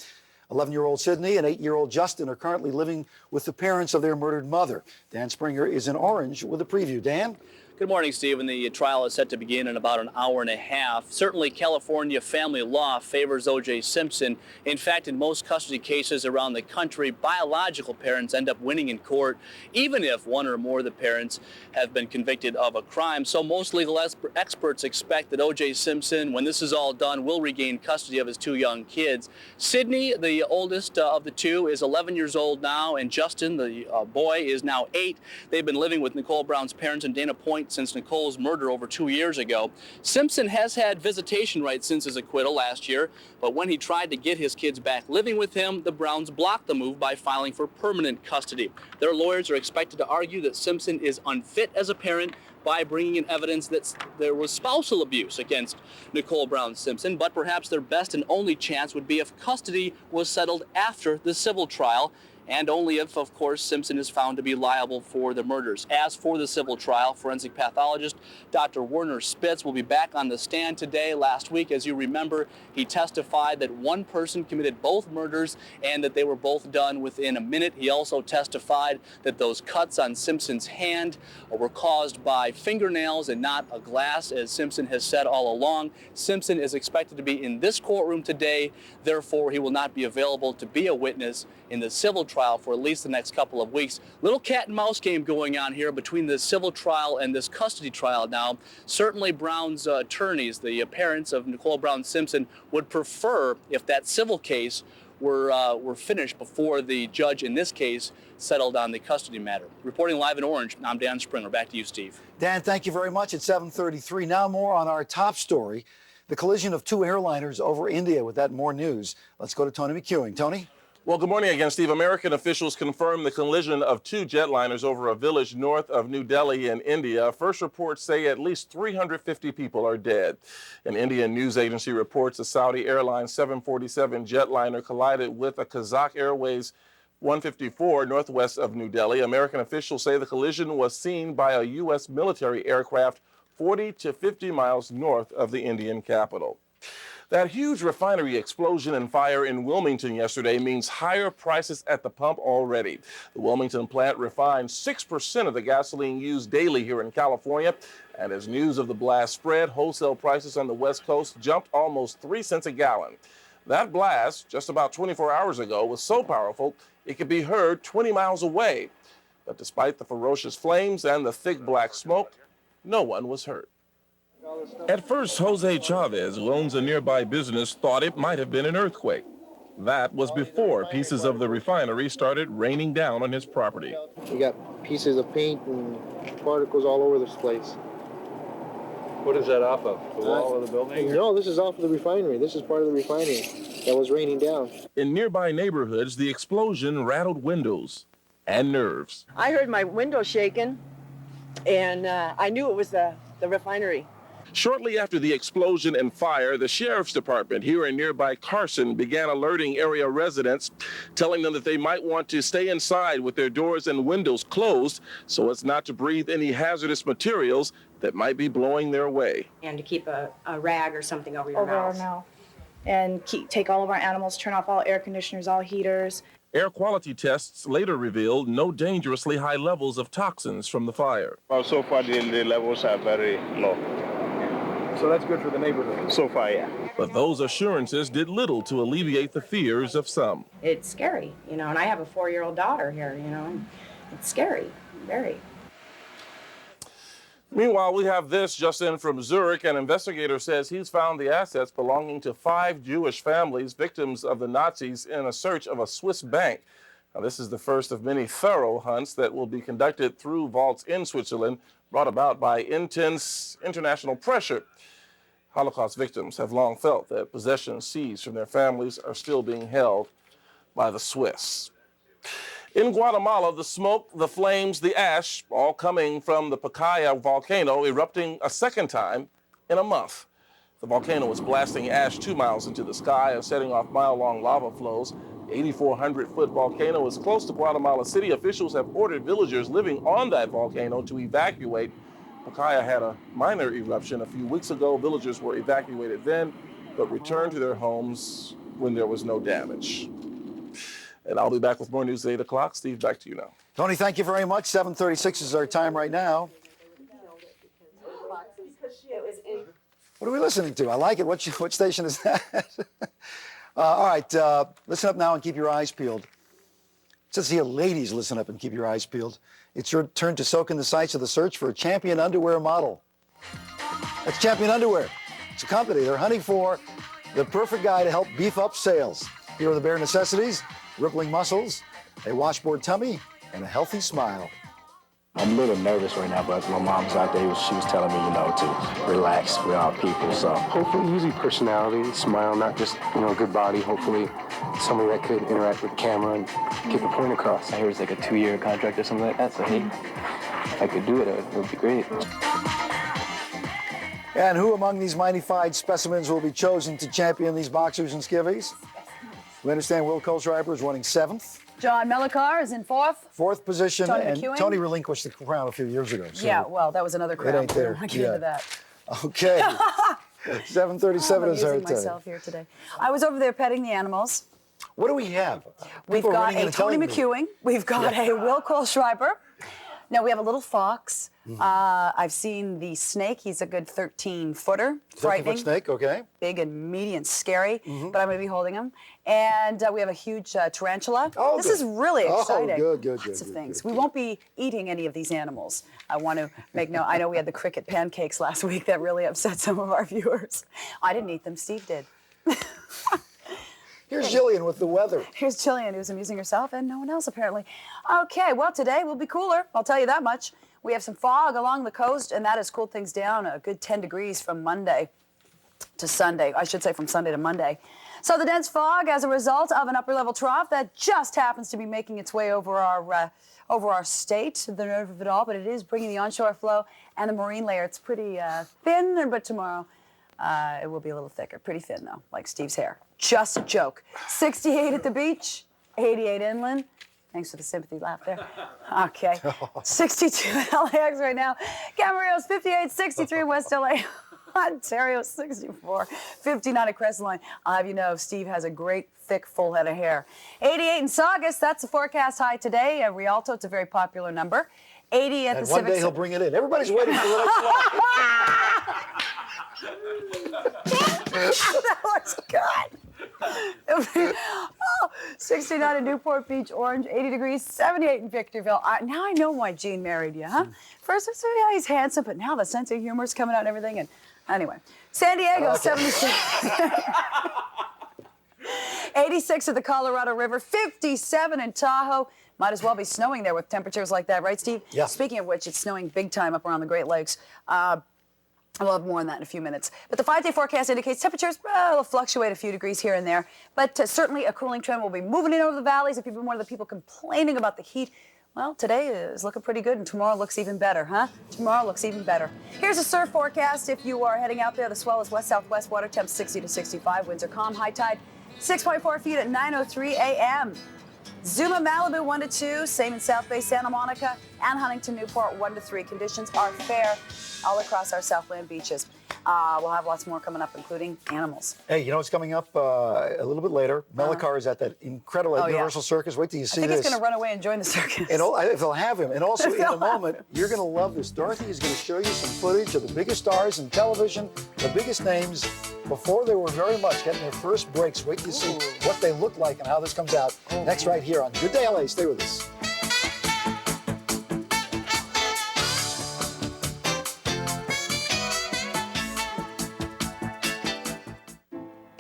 11-year-old Sydney and 8-year-old Justin are currently living with the parents of their murdered mother. Dan Springer is in Orange with a preview. Dan? Good morning, Steve. And the trial is set to begin in about an hour and a half. Certainly, California family law favors O.J. Simpson. In fact, in most custody cases around the country, biological parents end up winning in court, even if one or more of the parents have been convicted of a crime. So most legal experts expect that O.J. Simpson, when this is all done, will regain custody of his two young kids. Sydney, the oldest of the two, is 11 years old now, and Justin, the boy, is now 8. They've been living with Nicole Brown's parents in Dana Point since Nicole's murder over 2 years ago. Simpson has had visitation rights since his acquittal last year, but when he tried to get his kids back living with him, the Browns blocked the move by filing for permanent custody. Their lawyers are expected to argue that Simpson is unfit as a parent by bringing in evidence that there was spousal abuse against Nicole Brown Simpson, but perhaps their best and only chance would be if custody was settled after the civil trial, and only if, of course, Simpson is found to be liable for the murders. As for the civil trial, forensic pathologist Dr. Werner Spitz will be back on the stand today. Last week, as you remember, he testified that one person committed both murders and that they were both done within a minute. He also testified that those cuts on Simpson's hand were caused by fingernails and not a glass, as Simpson has said all along. Simpson is expected to be in this courtroom today. Therefore, he will not be available to be a witness in the civil trial for at least the next couple of weeks. Little cat and mouse game going on here between the civil trial and this custody trial now. Certainly Brown's attorneys, the parents of Nicole Brown Simpson, would prefer if that civil case were finished before the judge in this case settled on the custody matter. Reporting live in Orange, I'm Dan Springer. Back to you, Steve. Dan, thank you very much. At 7:33. Now more on our top story, the collision of two airliners over India. With that, more news. Let's go to Tony McEwing. Tony? Well, good morning again, Steve. American officials confirmed the collision of two jetliners over a village north of New Delhi in India. First reports say at least 350 people are dead. An Indian news agency reports a Saudi Airlines 747 jetliner collided with a Kazakh Airways 154 northwest of New Delhi. American officials say the collision was seen by a U.S. military aircraft 40 to 50 miles north of the Indian capital. That huge refinery explosion and fire in Wilmington yesterday means higher prices at the pump already. The Wilmington plant refined 6% of the gasoline used daily here in California. And as news of the blast spread, wholesale prices on the West Coast jumped almost 3 cents a gallon. That blast, just about 24 hours ago, was so powerful it could be heard 20 miles away. But despite the ferocious flames and the thick black smoke, no one was hurt. At first, Jose Chavez, who owns a nearby business, thought it might have been an earthquake. That was before pieces of the refinery started raining down on his property. We got pieces of paint and particles all over this place. What is that off of? The wall of the building? No, this is off of the refinery. This is part of the refinery that was raining down. In nearby neighborhoods, the explosion rattled windows and nerves. I heard my window shaking, and I knew it was the refinery. Shortly after the explosion and fire, the sheriff's department here in nearby Carson began alerting area residents, telling them that they might want to stay inside with their doors and windows closed so as not to breathe any hazardous materials that might be blowing their way. And to keep a rag or something over your over mouth. our mouth. And take all of our animals, turn off all air conditioners, all heaters. Air quality tests later revealed no dangerously high levels of toxins from the fire. Well, so far the levels are very low. So that's good for the neighborhood. So far, yeah. But those assurances did little to alleviate the fears of some. It's scary, you know, and I have a 4-year-old daughter here, you know, and it's scary, very. Meanwhile, we have this just in from Zurich. An investigator says he's found the assets belonging to 5 Jewish families, victims of the Nazis, in a search of a Swiss bank. Now, this is the first of many thorough hunts that will be conducted through vaults in Switzerland, brought about by intense international pressure. Holocaust victims have long felt that possessions seized from their families are still being held by the Swiss. In Guatemala, the smoke, the flames, the ash, all coming from the Pacaya volcano erupting a second time in a month. The volcano is blasting ash 2 miles into the sky and setting off mile-long lava flows. The 8,400-foot volcano is close to Guatemala City. Officials have ordered villagers living on that volcano to evacuate. Pacaya had a minor eruption a few weeks ago. Villagers were evacuated then, but returned to their homes when there was no damage. And I'll be back with more news at 8 o'clock. Steve, back to you now. Tony, thank you very much. 7:36 is our time right now. What are we listening to? I like it. What station is that? All right, listen up now and keep your eyes peeled. It says here, ladies, listen up and keep your eyes peeled. It's your turn to soak in the sights of the search for a champion underwear model. That's Champion Underwear. It's a company. They're hunting for the perfect guy to help beef up sales. Here are the bare necessities: rippling muscles, a washboard tummy, and a healthy smile. I'm a little nervous right now, but my mom's out there. She was telling me, you know, to relax. We're all people, so hopefully easy personality, smile, not just, you know, good body. Hopefully somebody that could interact with the camera and get the point across. I hear it's like a 2-year contract or something like that, so hey, if I could do it, it would be great. And who among these mighty-fied specimens will be chosen to champion these boxers and skivvies? We understand Will Kohlschreiber is running 7th. John Mellicar is in 4th. 4th position, Tony and McEwen. Tony relinquished the crown a few years ago. So Yeah, well, that was another crown. ain't there. I get into that. Okay. 7:37 I'm is our amusing time. myself here today. I was over there petting the animals. What do we have? We've People are got running in a and Tony telling me. McEwen. We've got a Will Kohlschreiber. Now we have a little fox. I've seen the snake. He's a good 13-footer. 13-foot snake, okay. Big and meaty and scary, but I'm going to be holding him. And we have a huge tarantula. Oh, this good. is really exciting. Oh, good. Lots of things. We won't be eating any of these animals. I want to make note. I know we had the cricket pancakes last week that really upset some of our viewers. I didn't eat them. Steve did. Here's Jillian with the weather. Here's Jillian, who's amusing herself, and no one else apparently. Okay, well, today will be cooler. I'll tell you that much. We have some fog along the coast, and that has cooled things down a good 10 degrees from Monday to Sunday. I should say from Sunday to Monday. So the dense fog, as a result of an upper-level trough that just happens to be making its way over our state, the nerve of it all, but it is bringing the onshore flow and the marine layer. It's pretty thin, but tomorrow it will be a little thicker. Pretty thin, though, like Steve's hair. Just a joke. 68 at the beach, 88 inland. Thanks for the sympathy laugh there. Okay. 62 in LAX right now. Camarillo's 58, 63 in West LA. Ontario 64, 59 at Crescent Line. I'll have you know, Steve has a great, thick, full head of hair. 88 in Saugus, that's the forecast high today. At Rialto, it's a very popular number. 80 at the Civic. And one day he'll bring it in. Everybody's waiting for the next one. That was good. 69 in Newport Beach, Orange, 80 degrees, 78 in Victorville. Now I know why Gene married you, huh? First, I said, yeah, he's handsome, but now the sense of humor is coming out and everything. And anyway, San Diego, 76. 86 at the Colorado River, 57 in Tahoe. Might as well be snowing there with temperatures like that, right, Steve? Yeah. Speaking of which, it's snowing big time up around the Great Lakes. We'll have more on that in a few minutes. But the 5-day forecast indicates temperatures will fluctuate a few degrees here and there. But certainly a cooling trend will be moving in over the valleys. If you've been one of the people complaining about the heat, Well, today is looking pretty good, and tomorrow looks even better, huh? Tomorrow looks even better. Here's a surf forecast. If you are heading out there, the swell is west-southwest, water temps 60 to 65. Winds are calm. High tide 6.4 feet at 9:03 a.m. Zuma, Malibu 1 to 2. Same in South Bay, Santa Monica, and Huntington, Newport 1 to 3. Conditions are fair all across our Southland beaches. We'll have lots more coming up, including animals. Hey, you know what's coming up a little bit later? Mellicar is at that incredible Universal Circus. Wait till you see this. I think he's going to run away and join the circus. And if they'll have him. And also, in a moment, you're going to love this. Dorothy is going to show you some footage of the biggest stars in television, the biggest names, before they were very much getting their first breaks. Wait till you see what they look like and how this comes out next right here on Good Day LA. Stay with us.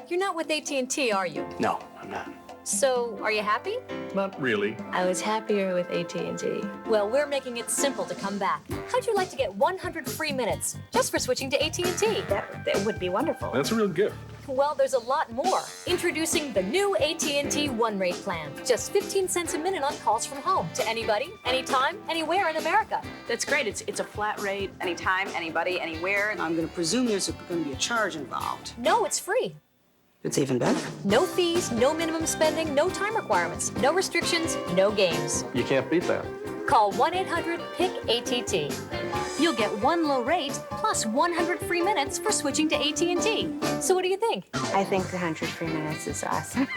You're not with AT&T, are you? No, I'm not. So, are you happy? Not really. I was happier with AT&T. Well, we're making it simple to come back. How'd you like to get 100 free minutes just for switching to AT&T? That would be wonderful. That's a real gift. Well, there's a lot more. Introducing the new AT&T One Rate plan. Just 15 cents a minute on calls from home to anybody, anytime, anywhere in America. That's great. It's a flat rate, anytime, anybody, anywhere. I'm going to presume there's going to be a charge involved. No, it's free. It's even better. No fees, no minimum spending, no time requirements, no restrictions, no games. You can't beat that. Call 1-800-PIC-ATT. You'll get one low rate plus 100 free minutes for switching to AT&T. So what do you think? I think the 100 free minutes is awesome.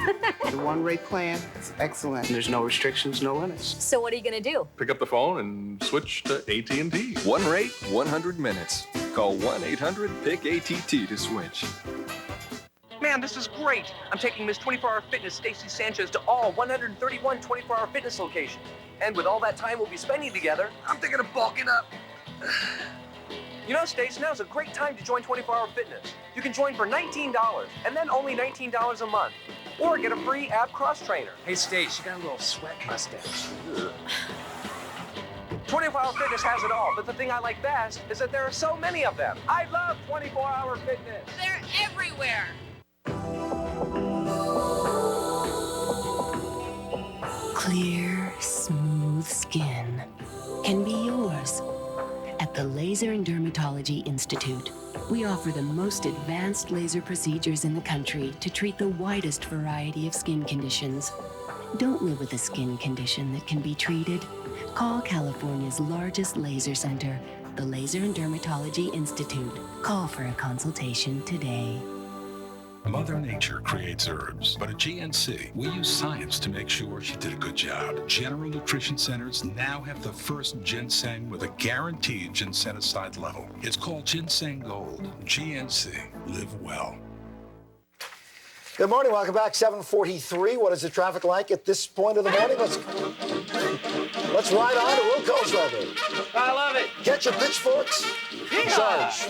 The one rate plan is excellent. There's no restrictions, no limits. So what are you going to do? Pick up the phone and switch to AT&T. One rate, 100 minutes. Call 1-800-PIC-ATT to switch. Man, this is great. I'm taking Miss 24-Hour Fitness, Stacy Sanchez, to all 131 24-Hour Fitness locations. And with all that time we'll be spending together, I'm thinking of bulking up. You know, Stace, now's a great time to join 24-Hour Fitness. You can join for $19, and then only $19 a month. Or get a free ab cross trainer. Hey, Stace, you got a little sweat mustache. 24-Hour Fitness has it all, but the thing I like best is that there are so many of them. I love 24-Hour Fitness. They're everywhere. Clear, smooth skin can be yours. At the Laser and Dermatology Institute, we offer the most advanced laser procedures in the country to treat the widest variety of skin conditions. Don't live with a skin condition that can be treated. Call California's largest laser center, the Laser and Dermatology Institute. Call for a consultation today. Mother Nature creates herbs, but at GNC, we use science to make sure she did a good job. General Nutrition Centers now have the first ginseng with a guaranteed ginsenicide level. It's called Ginseng Gold. GNC. Live well. Good morning. Welcome back. 7:43. What is the traffic like at this point of the morning? Let's ride on to Will Colesworth. I love it. Get your pitchforks. Charge.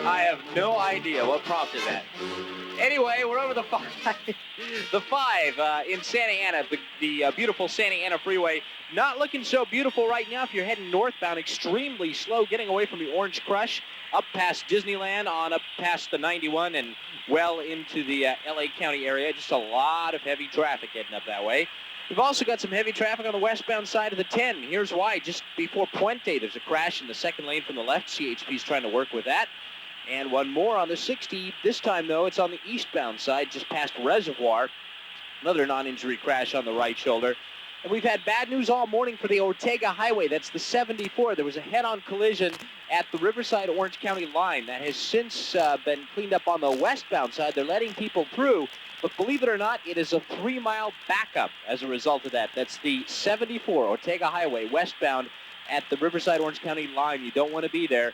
I have no idea what prompted that. Anyway, we're over the 5 in Santa Ana, the beautiful Santa Ana freeway. Not looking so beautiful right now if you're heading northbound. Extremely slow getting away from the Orange Crush, up past Disneyland, on up past the 91 and well into the LA County area. Just a lot of heavy traffic heading up that way. We've also got some heavy traffic on the westbound side of the 10. Here's why. Just before Puente, there's a crash in the second lane from the left. CHP's trying to work with that. And one more on the 60. This time, though, it's on the eastbound side, just past Reservoir. Another non-injury crash on the right shoulder. And we've had bad news all morning for the Ortega Highway. That's the 74. There was a head-on collision at the Riverside-Orange County line. That has since been cleaned up on the westbound side. They're letting people through. But believe it or not, it is a 3-mile backup as a result of that. That's the 74 Ortega Highway westbound at the Riverside-Orange County line. You don't want to be there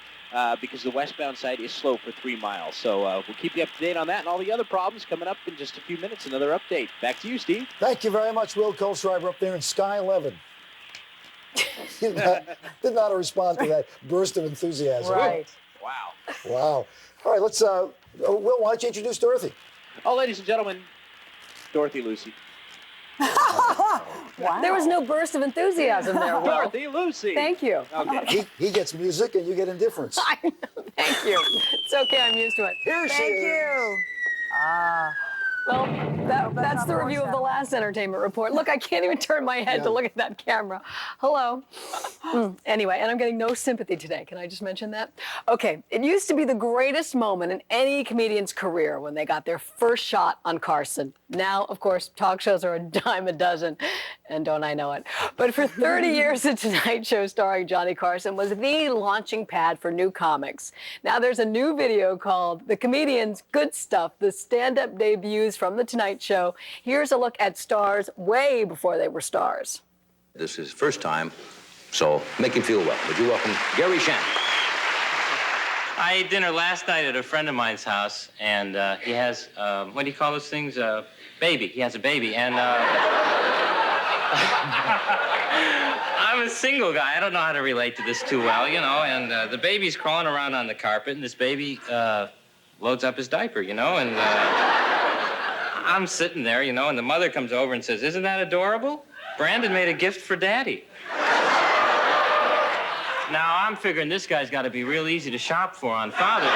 because the westbound side is slow for 3 miles. So we'll keep you up to date on that and all the other problems coming up in just a few minutes. Another update. Back to you, Steve. Thank you very much, Will Colesworth, up there in Sky 11. did not respond to that burst of enthusiasm. Right. Wow. Wow. All right, let's, Will, why don't you introduce Dorothy? Oh, ladies and gentlemen, Dorothy Lucy. Wow. There was no burst of enthusiasm there, Will. Dorothy Lucy. Thank you. Okay. He gets music and you get indifference. Thank you. It's okay, I'm used to it. Here she Thank is. you. Ah. Well, that's the review of the last entertainment report. Look, I can't even turn my head to look at that camera. Hello. Anyway, and I'm getting no sympathy today. Can I just mention that? Okay, it used to be the greatest moment in any comedian's career when they got their first shot on Carson. Now, of course, talk shows are a dime a dozen, and don't I know it. But for 30 years, The Tonight Show starring Johnny Carson was the launching pad for new comics. Now there's a new video called The Comedian's Good Stuff, the stand-up debuts from The Tonight Show. Here's a look at stars way before they were stars. This is his first time, so make him feel welcome. Would you welcome Gary Shannon? I ate dinner last night at a friend of mine's house, and he has, what do you call those things? Baby. He has a baby, and I'm a single guy. I don't know how to relate to this too well, you know, and the baby's crawling around on the carpet, and this baby loads up his diaper, you know, and I'm sitting there, you know, and the mother comes over and says, "Isn't that adorable? Brandon made a gift for Daddy." Now, I'm figuring this guy's got to be real easy to shop for on Father's Day.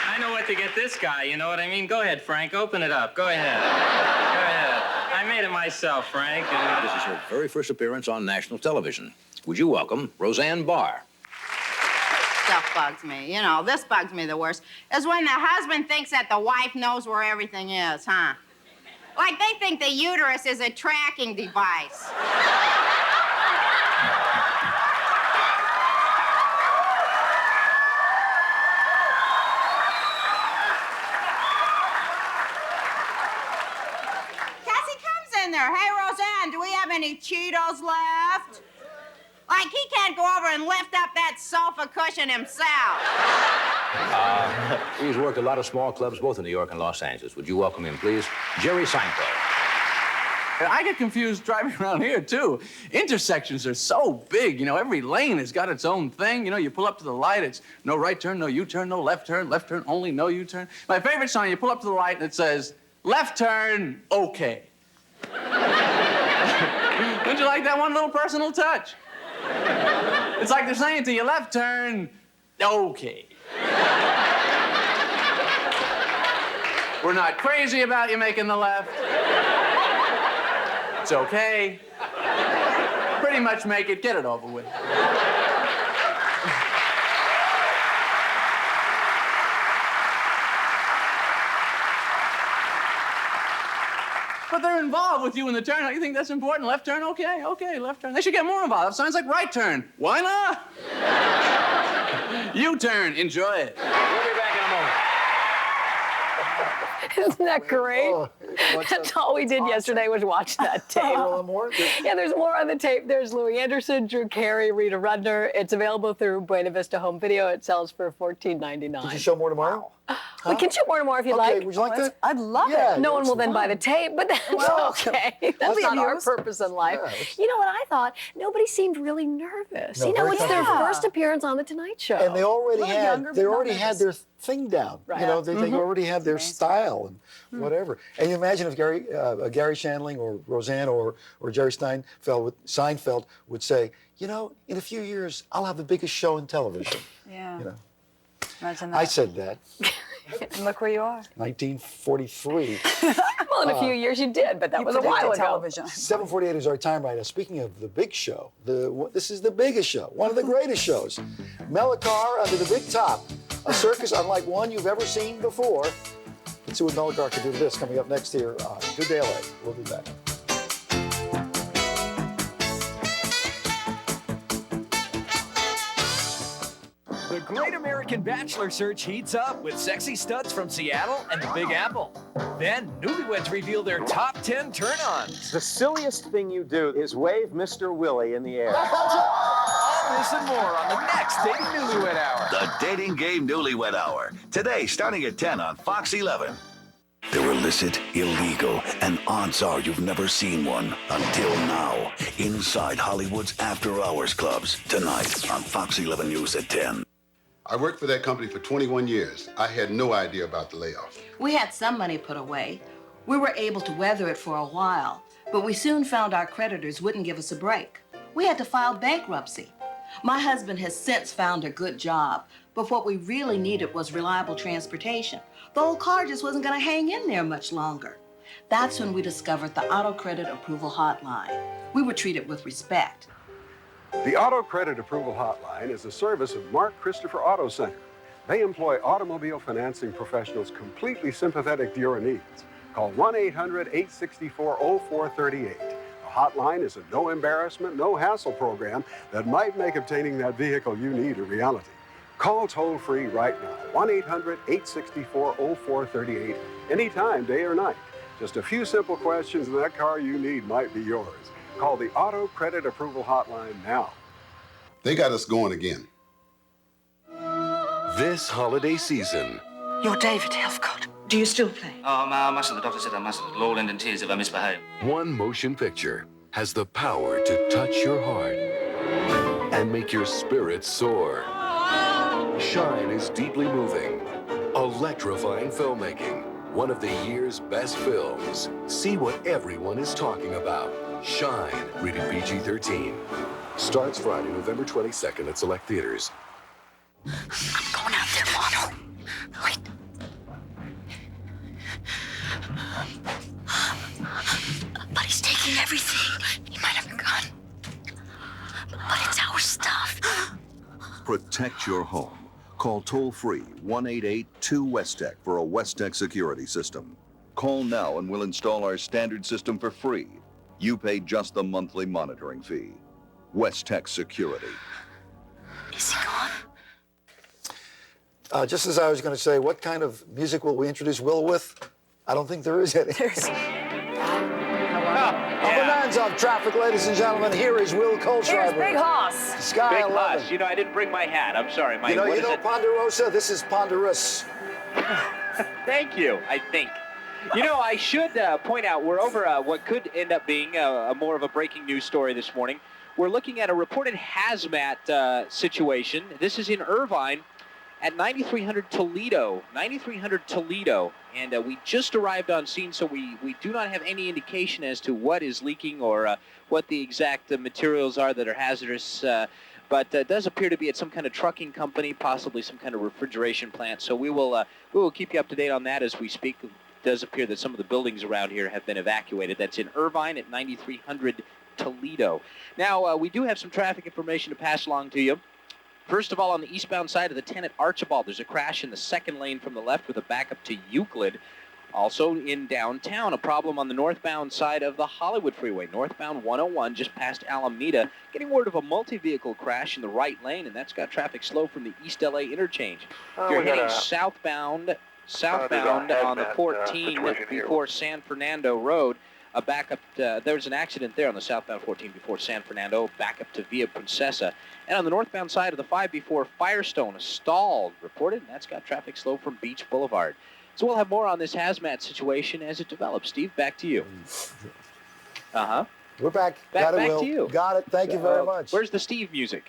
I know what to get this guy, you know what I mean? Go ahead, Frank, open it up. Go ahead. Go ahead. I made it myself, Frank. And... This is her very first appearance on national television. Would you welcome Roseanne Barr? Stuff bugs me. You know, this bugs me the worst, is when the husband thinks that the wife knows where everything is, huh? Like they think the uterus is a tracking device. Cassie comes in there. "Hey, Roseanne, do we have any Cheetos left?" Like he can't go over and lift up that sofa cushion himself. He's worked a lot of small clubs, both in New York and Los Angeles. Would you welcome him, please? Jerry Seinfeld. I get confused driving around here, too. Intersections are so big, you know, every lane has got its own thing. You know, you pull up to the light, it's no right turn, no U-turn, no left turn only, no U-turn. My favorite song, you pull up to the light and it says, "Left turn, okay." Don't you like that one little personal touch? It's like they're saying to you, "Left turn, okay." We're not crazy about you making the left. It's okay. Pretty much make it, get it over with. But they're involved with you in the turn. You think that's important? Left turn, okay, left turn. They should get more involved. Signs like right turn. Why not? U-turn, enjoy it. We'll be back in a moment. Isn't that great? That's all we did yesterday was watch that tape. More? Yeah, there's more on the tape. There's Louis Anderson, Drew Carey, Rita Rudner. It's available through Buena Vista Home Video. It sells for $14.99. Did you show more tomorrow? We can show more tomorrow if you'd like. Would you like that? I'd love Yeah, it. No one will then buy the tape, but that's okay. That's not our purpose in life. Yeah, you know what I thought? Nobody seemed really nervous. No, you know, very it's their comfortable. first appearance on The Tonight Show. And they already had their thing down. Right. You know, they already had their style and whatever. And you imagine if Gary Shandling or Roseanne or Jerry Seinfeld would say, you know, in a few years I'll have the biggest show in television. Yeah. You know. Imagine that. I said that. And look where you are. 1943. Well, in a few years you did, but that was a while ago. Television. 7:48 is our time right now. Speaking of the big show, this is the biggest show, one of the greatest shows. Mellicar under the big top, a circus unlike one you've ever seen before. Let's see what Mellicar can do to this. Coming up next here on Good Day LA. We'll be back. The Great American Bachelor search heats up with sexy studs from Seattle and the Big Apple. Then, newlyweds reveal their top 10 turn-ons. The silliest thing you do is wave Mr. Willie in the air. All this and more on the next Dating Newlywed Hour. The Dating Game Newlywed Hour. Today, starting at 10 on Fox 11. They're illicit, illegal, and odds are you've never seen one until now. Inside Hollywood's after-hours clubs. Tonight on Fox 11 News at 10. I worked for that company for 21 years. I had no idea about the layoff. We had some money put away. We were able to weather it for a while, but we soon found our creditors wouldn't give us a break. We had to file bankruptcy. My husband has since found a good job, but what we really needed was reliable transportation. The old car just wasn't going to hang in there much longer. That's when we discovered the Auto Credit Approval Hotline. We were treated with respect. The Auto Credit Approval Hotline is a service of Mark Christopher Auto Center. They employ automobile financing professionals completely sympathetic to your needs. Call 1-800-864-0438. The hotline is a no embarrassment, no hassle program that might make obtaining that vehicle you need a reality. Call toll-free right now, 1-800-864-0438, anytime, day or night. Just a few simple questions and that car you need might be yours. Call the Auto Credit Approval Hotline now. They got us going again. This holiday season. You're David Helfgott. Do you still play? Oh, I mustn't. The doctor said I mustn't. It'll all end in tears if I misbehave. One motion picture has the power to touch your heart and make your spirits soar. Shine is deeply moving, electrifying filmmaking. One of the year's best films. See what everyone is talking about. Shine, rated PG-13. Starts Friday, November 22nd at select theaters. I'm going out there, Mono. Wait. But he's taking everything. He might have a gun. But it's our stuff. Protect your home. Call toll-free 1-888-2-WESTEC for a WESTEC security system. Call now and we'll install our standard system for free. You pay just the monthly monitoring fee. WESTEC Security. Is he gone? Just as I was going to say, what kind of music will we introduce Will with? I don't think there is any. Bonanza of traffic, ladies and gentlemen. Here is Will Kohlschreiber. Here's Big Hoss. Sky Big 11. Hoss. You know, I didn't bring my hat. I'm sorry. You know Ponderosa? This is Ponderous. Thank you, I think. You know, I should point out we're over what could end up being more of a breaking news story this morning. We're looking at a reported hazmat situation. This is in Irvine at 9300 Toledo. 9300 Toledo. And we just arrived on scene, so we do not have any indication as to what is leaking or what the exact materials are that are hazardous. But it does appear to be at some kind of trucking company, possibly some kind of refrigeration plant. So we will keep you up to date on that as we speak. It does appear that some of the buildings around here have been evacuated. That's in Irvine at 9300 Toledo. Now, we do have some traffic information to pass along to you. First of all, on the eastbound side of the 10 at Archibald, there's a crash in the second lane from the left with a backup to Euclid. Also in downtown, a problem on the northbound side of the Hollywood Freeway. Northbound 101 just past Alameda. Getting word of a multi-vehicle crash in the right lane, and that's got traffic slow from the East LA interchange. If you're heading southbound on the 14 before San Fernando Road, a backup, there was an accident there on the southbound 14 before San Fernando, back up to Via Princesa. And on the northbound side of the 5 before Firestone, a stall reported, and that's got traffic slow from Beach Boulevard. So we'll have more on this hazmat situation as it develops. Steve, back to you. Uh-huh. We're back. Back Will. to you. Got it. Thank you very much. Where's the Steve music?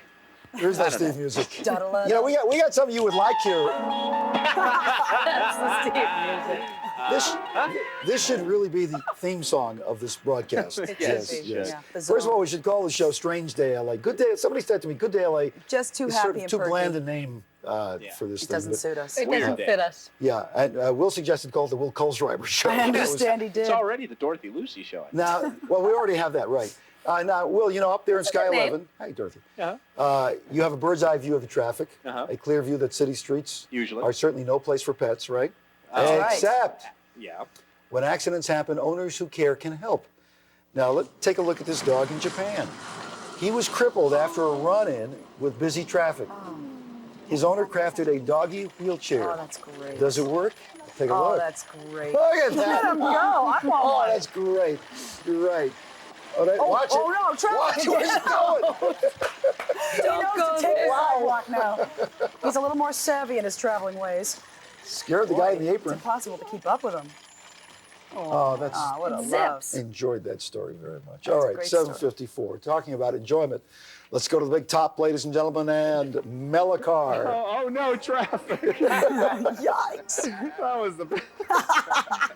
Here's that Steve music. You know, we got something you would like here. That's the Steve music. This should really be the theme song of this broadcast. Yes. Yes. Yeah. First of all, we should call the show Strange Day LA. Good Day. Somebody said to me, Good Day LA. Just too is happy sort of and too perky. bland a name for this It thing. doesn't suit us. It doesn't fit us. Yeah, and Will suggested call it the Will Kohlschreiber show. I understand he did. It's already the Dorothy Lucy show. Now, well, we already have that, right. Now, Will, you know, up there in Sky 11, hi, Dorothy, you have a bird's eye view of the traffic, a clear view that city streets are certainly no place for pets, right? Except when accidents happen, owners who care can help. Now, let's take a look at this dog in Japan. He was crippled after a run-in with busy traffic. His owner crafted a doggy wheelchair. Oh, that's great. Does it work? Take a look. Oh, that's great. Look at that. Let him go. I want one. That's great. You're right. Watch it. Oh, no, try Watch where he's going. He knows to take the sidewalk now. He's a little more savvy in his traveling ways. Scared the guy in the apron. It's impossible to keep up with him. Oh, that's what a love. Enjoyed that story very much. That's All a right, great 7:54. Talking about enjoyment. Let's go to the big top, ladies and gentlemen, and Melakar. Oh no, traffic. Yikes. That was the...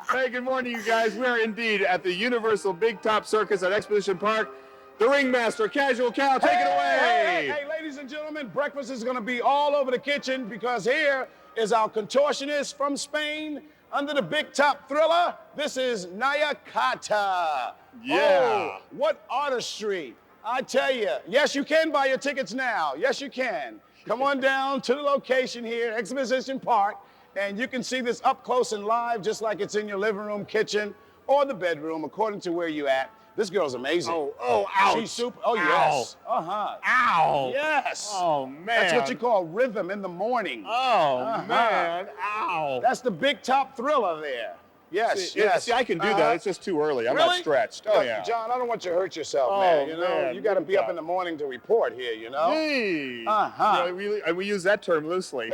Hey, good morning, you guys. We are indeed at the Universal Big Top Circus at Exposition Park. The ringmaster, Casual Cal, take it away. Hey, ladies and gentlemen, breakfast is going to be all over the kitchen because here is our contortionist from Spain under the big top thriller. This is Naya Kata. Yeah. Oh, what artistry. I tell you, yes, you can buy your tickets now. Yes, you can. Come on down to the location here, Exposition Park, and you can see this up close and live, just like it's in your living room, kitchen, or the bedroom, according to where you're at. This girl's amazing. Oh, ouch. She's super. Oh, yes. Uh-huh. Ow. Yes. Oh, man. That's what you call rhythm in the morning. Oh, man. Ow. That's the big top thriller there. Yes, See, yes. See, I can do that. It's just too early. I'm not Really? stretched. Oh, Look, yeah. John, I don't want you to hurt yourself, Oh, man. You know, man. you got to be up Yeah. in the morning to report here, you know? Hey. Uh-huh. Yeah, we use that term loosely.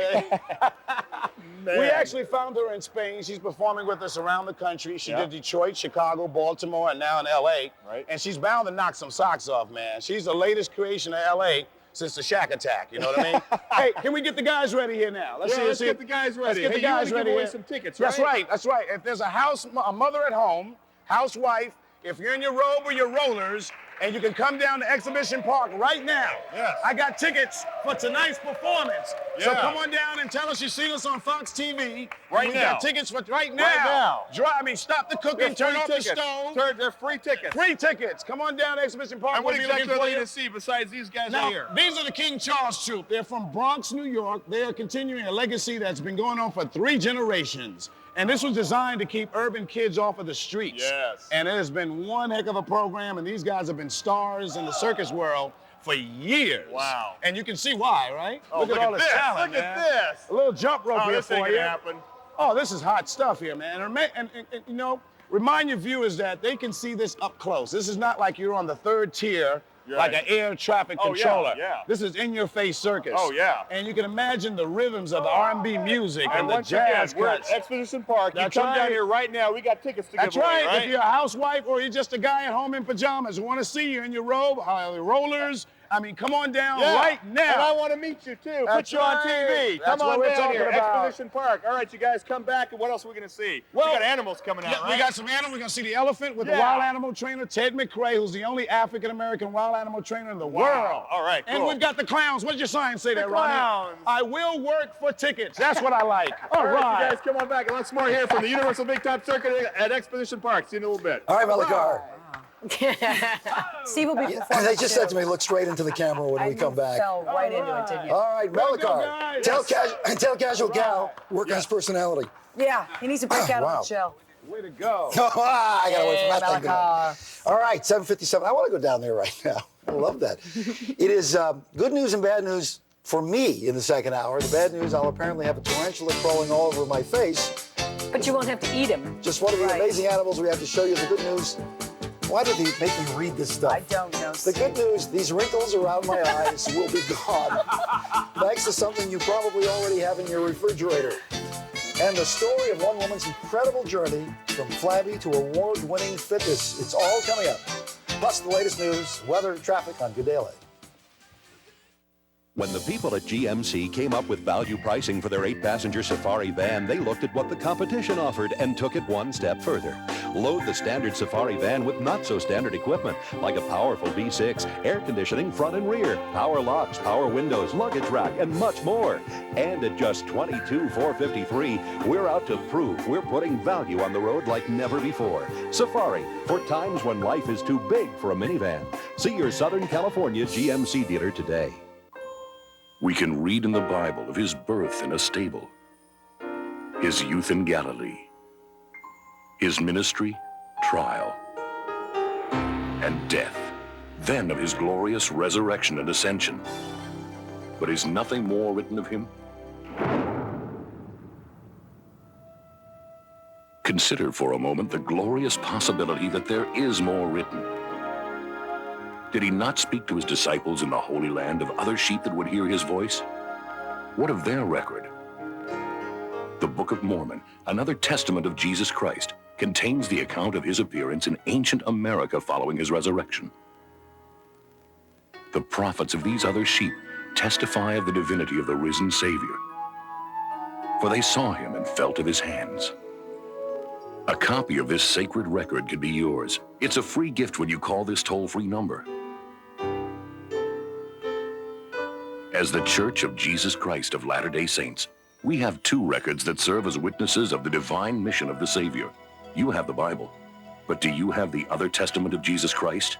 We actually found her in Spain. She's performing with us around the country. She did Detroit, Chicago, Baltimore, and now in L.A. Right. And she's bound to knock some socks off, man. She's the latest creation of L.A. since the Shack Attack, you know what I mean? Hey, can we get the guys ready here now? Let's get the guys ready. Let's get the Hey, you guys wanna ready give away here. some tickets, That's right? right, that's right. If there's a mother at home, housewife, if you're in your robe or your rollers, and you can come down to Exhibition Park right now. Yes. I got tickets for tonight's performance. So Yeah. come on down and tell us you've seen us on Fox TV. Right we now. got tickets for right now. Right now. Stop the cooking, turn off the stove. They're free tickets. Free tickets. Come on down to Exhibition Park. And what We'll be exactly looking are for they you. to see besides these guys Now, here? these are the King Charles Troupe. They're from Bronx, New York. They are continuing a legacy that's been going on for 3 generations. And this was designed to keep urban kids off of the streets. Yes. And it has been one heck of a program, and these guys have been stars in the circus world for years. Wow. And you can see why, right? Oh, look at all this. this talent, Look man. at this. A little jump rope Oh, here this for ain't you. gonna happen. Oh, this is hot stuff here, man. And you know, remind your viewers that they can see this up close. This is not like you're on the 3rd tier, like an air traffic Oh, yeah, controller. yeah. This is in-your-face circus. Oh, yeah. And you can imagine the rhythms of the R&B music and the once jazz again, we're at cuts. Exposition Park. That's you come down right. here right now. We got tickets to That's give away, right. If you're a housewife or you're just a guy at home in pajamas who want to see you in your robe, your rollers, I mean, come on down right now. And I want to meet you too. That's Put you on right. TV. That's Come what on we're down talking here, about. Exposition Park. All right, you guys come back, and what else are we going to see? Well, we got animals coming out, Yeah, right? we got some animals. We're going to see the elephant with the Yeah. wild animal trainer, Ted McRae, who's the only African-American wild animal trainer in the world. All right, And cool. we've got the clowns. What does your sign say there, Ronnie? clowns. I will work for tickets. That's what I like. All You right. guys come on back, and lots more here from the Universal Big Top Circuit at Exposition Park. See you in a little bit. All right, Melikar. Steve will be performing. And they just too. said to me, look straight into the camera when we come back. Fell right into it, didn't you? All right, Melikar. Tell Casual Cal, work on his personality. Yeah, he needs to break out Wow. of the shell. Way to go. I got away from that thing. Melikar. All right, 7:57. I want to go down there right now. I love that. It is good news and bad news for me in the second hour. The bad news, I'll apparently have a tarantula crawling all over my face. But you won't have to eat him. Just one of the amazing animals we have to show you. The good news, why did they make me read this stuff? I don't know. The good news, these wrinkles around my eyes will be gone. Thanks to something you probably already have in your refrigerator. And the story of one woman's incredible journey from flabby to award-winning fitness. It's all coming up. Plus the latest news, weather, traffic on Good Day LA. When the people at GMC came up with value pricing for their 8-passenger Safari van, they looked at what the competition offered and took it one step further. Load the standard Safari van with not-so-standard equipment, like a powerful V6, air conditioning front and rear, power locks, power windows, luggage rack, and much more. And at just $22,453, we're out to prove we're putting value on the road like never before. Safari, for times when life is too big for a minivan. See your Southern California GMC dealer today. We can read in the Bible of his birth in a stable, his youth in Galilee, his ministry, trial, and death, then of his glorious resurrection and ascension. But is nothing more written of him? Consider for a moment the glorious possibility that there is more written. Did he not speak to his disciples in the Holy Land of other sheep that would hear his voice? What of their record? The Book of Mormon, another testament of Jesus Christ, contains the account of his appearance in ancient America following his resurrection. The prophets of these other sheep testify of the divinity of the risen Savior, for they saw him and felt of his hands. A copy of this sacred record could be yours. It's a free gift when you call this toll-free number. As the Church of Jesus Christ of Latter-day Saints, we have two records that serve as witnesses of the divine mission of the Savior. You have the Bible, but do you have the other testament of Jesus Christ?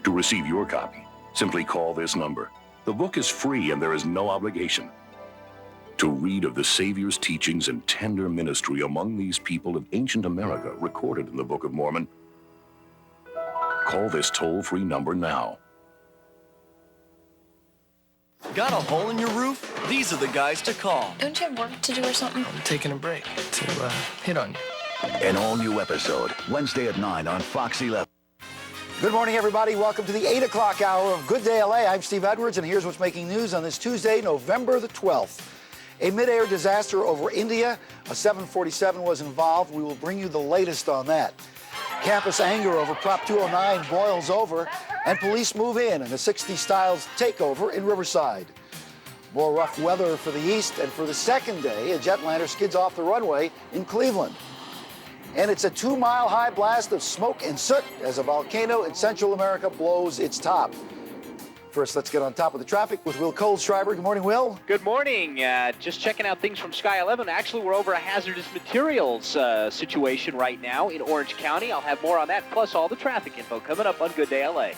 To receive your copy, simply call this number. The book is free and there is no obligation. To read of the Savior's teachings and tender ministry among these people of ancient America recorded in the Book of Mormon, call this toll-free number now. Got a hole in your roof? These are the guys to call. Don't you have work to do or something? I'm taking a break to hit on you. An all-new episode, Wednesday at 9 on Fox 11. Good morning, everybody. Welcome to the 8 o'clock hour of Good Day LA. I'm Steve Edwards, and here's what's making news on this Tuesday, November the 12th. A mid-air disaster over India. A 747 was involved. We will bring you the latest on that. Campus anger over Prop 209 boils over, and police move in a 60s styles takeover in Riverside. More rough weather for the east, and for the second day, a jetliner skids off the runway in Cleveland. And it's a 2-mile-high blast of smoke and soot as a volcano in Central America blows its top. First, let's get on top of the traffic with Will Kohlschreiber. Good morning, Will. Good morning. Just checking out things from Sky 11. Actually, we're over a hazardous materials situation right now in Orange County. I'll have more on that, plus all the traffic info coming up on Good Day LA.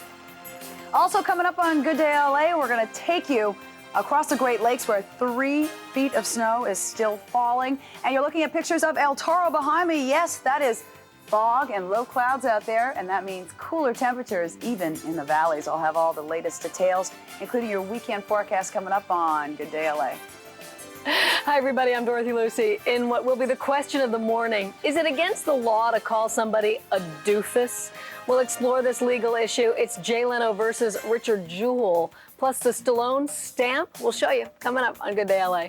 Also coming up on Good Day LA, we're going to take you across the Great Lakes where 3 feet of snow is still falling. And you're looking at pictures of El Toro behind me. Yes, that is fog and low clouds out there, and that means cooler temperatures even in the valleys. I'll have all the latest details, including your weekend forecast coming up on Good Day LA. Hi, everybody. I'm Dorothy Lucy. In what will be the question of the morning, is it against the law to call somebody a doofus? We'll explore this legal issue. It's Jay Leno versus Richard Jewell, plus the Stallone stamp. We'll show you coming up on Good Day LA.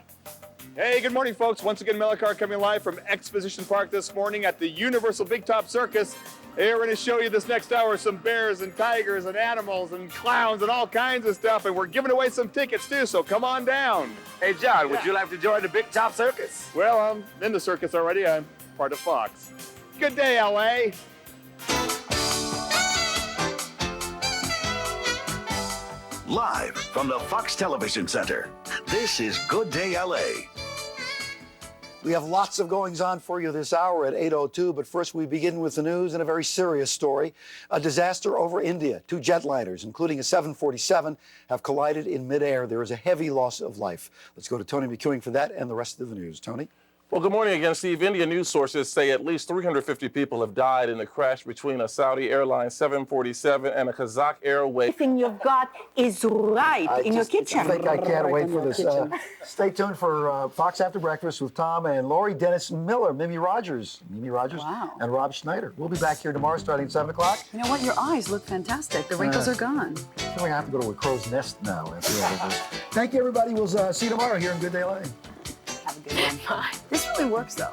Hey, good morning, folks. Once again, Mellecar coming live from Exposition Park this morning at the Universal Big Top Circus. Hey, we're going to show you this next hour some bears and tigers and animals and clowns and all kinds of stuff, and we're giving away some tickets, too, so come on down. Hey, John, would you like to join the Big Top Circus? Well, I'm in the circus already. I'm part of Fox. Good day, L.A. Live from the Fox Television Center, this is Good Day LA. We have lots of goings-on for you this hour at 8:02, but first we begin with the news and a very serious story. A disaster over India. 2 jetliners, including a 747, have collided in midair. There is a heavy loss of life. Let's go to Tony McEwing for that and the rest of the news. Tony? Well, good morning again, Steve. Indian news sources say at least 350 people have died in the crash between a Saudi Airlines 747 and a Kazakh Airways. Everything you've got is right in your kitchen. I think I can't wait for this. Stay tuned for Fox After Breakfast with Tom and Lori Dennis Miller, Mimi Rogers, Wow. and Rob Schneider. We'll be back here tomorrow starting 7 o'clock. You know what? Your eyes look fantastic. The wrinkles are gone. I feel like I have to go to a crow's nest now. Thank you, everybody. We'll see you tomorrow here in Good Day LA. Have a good one. This really works, though.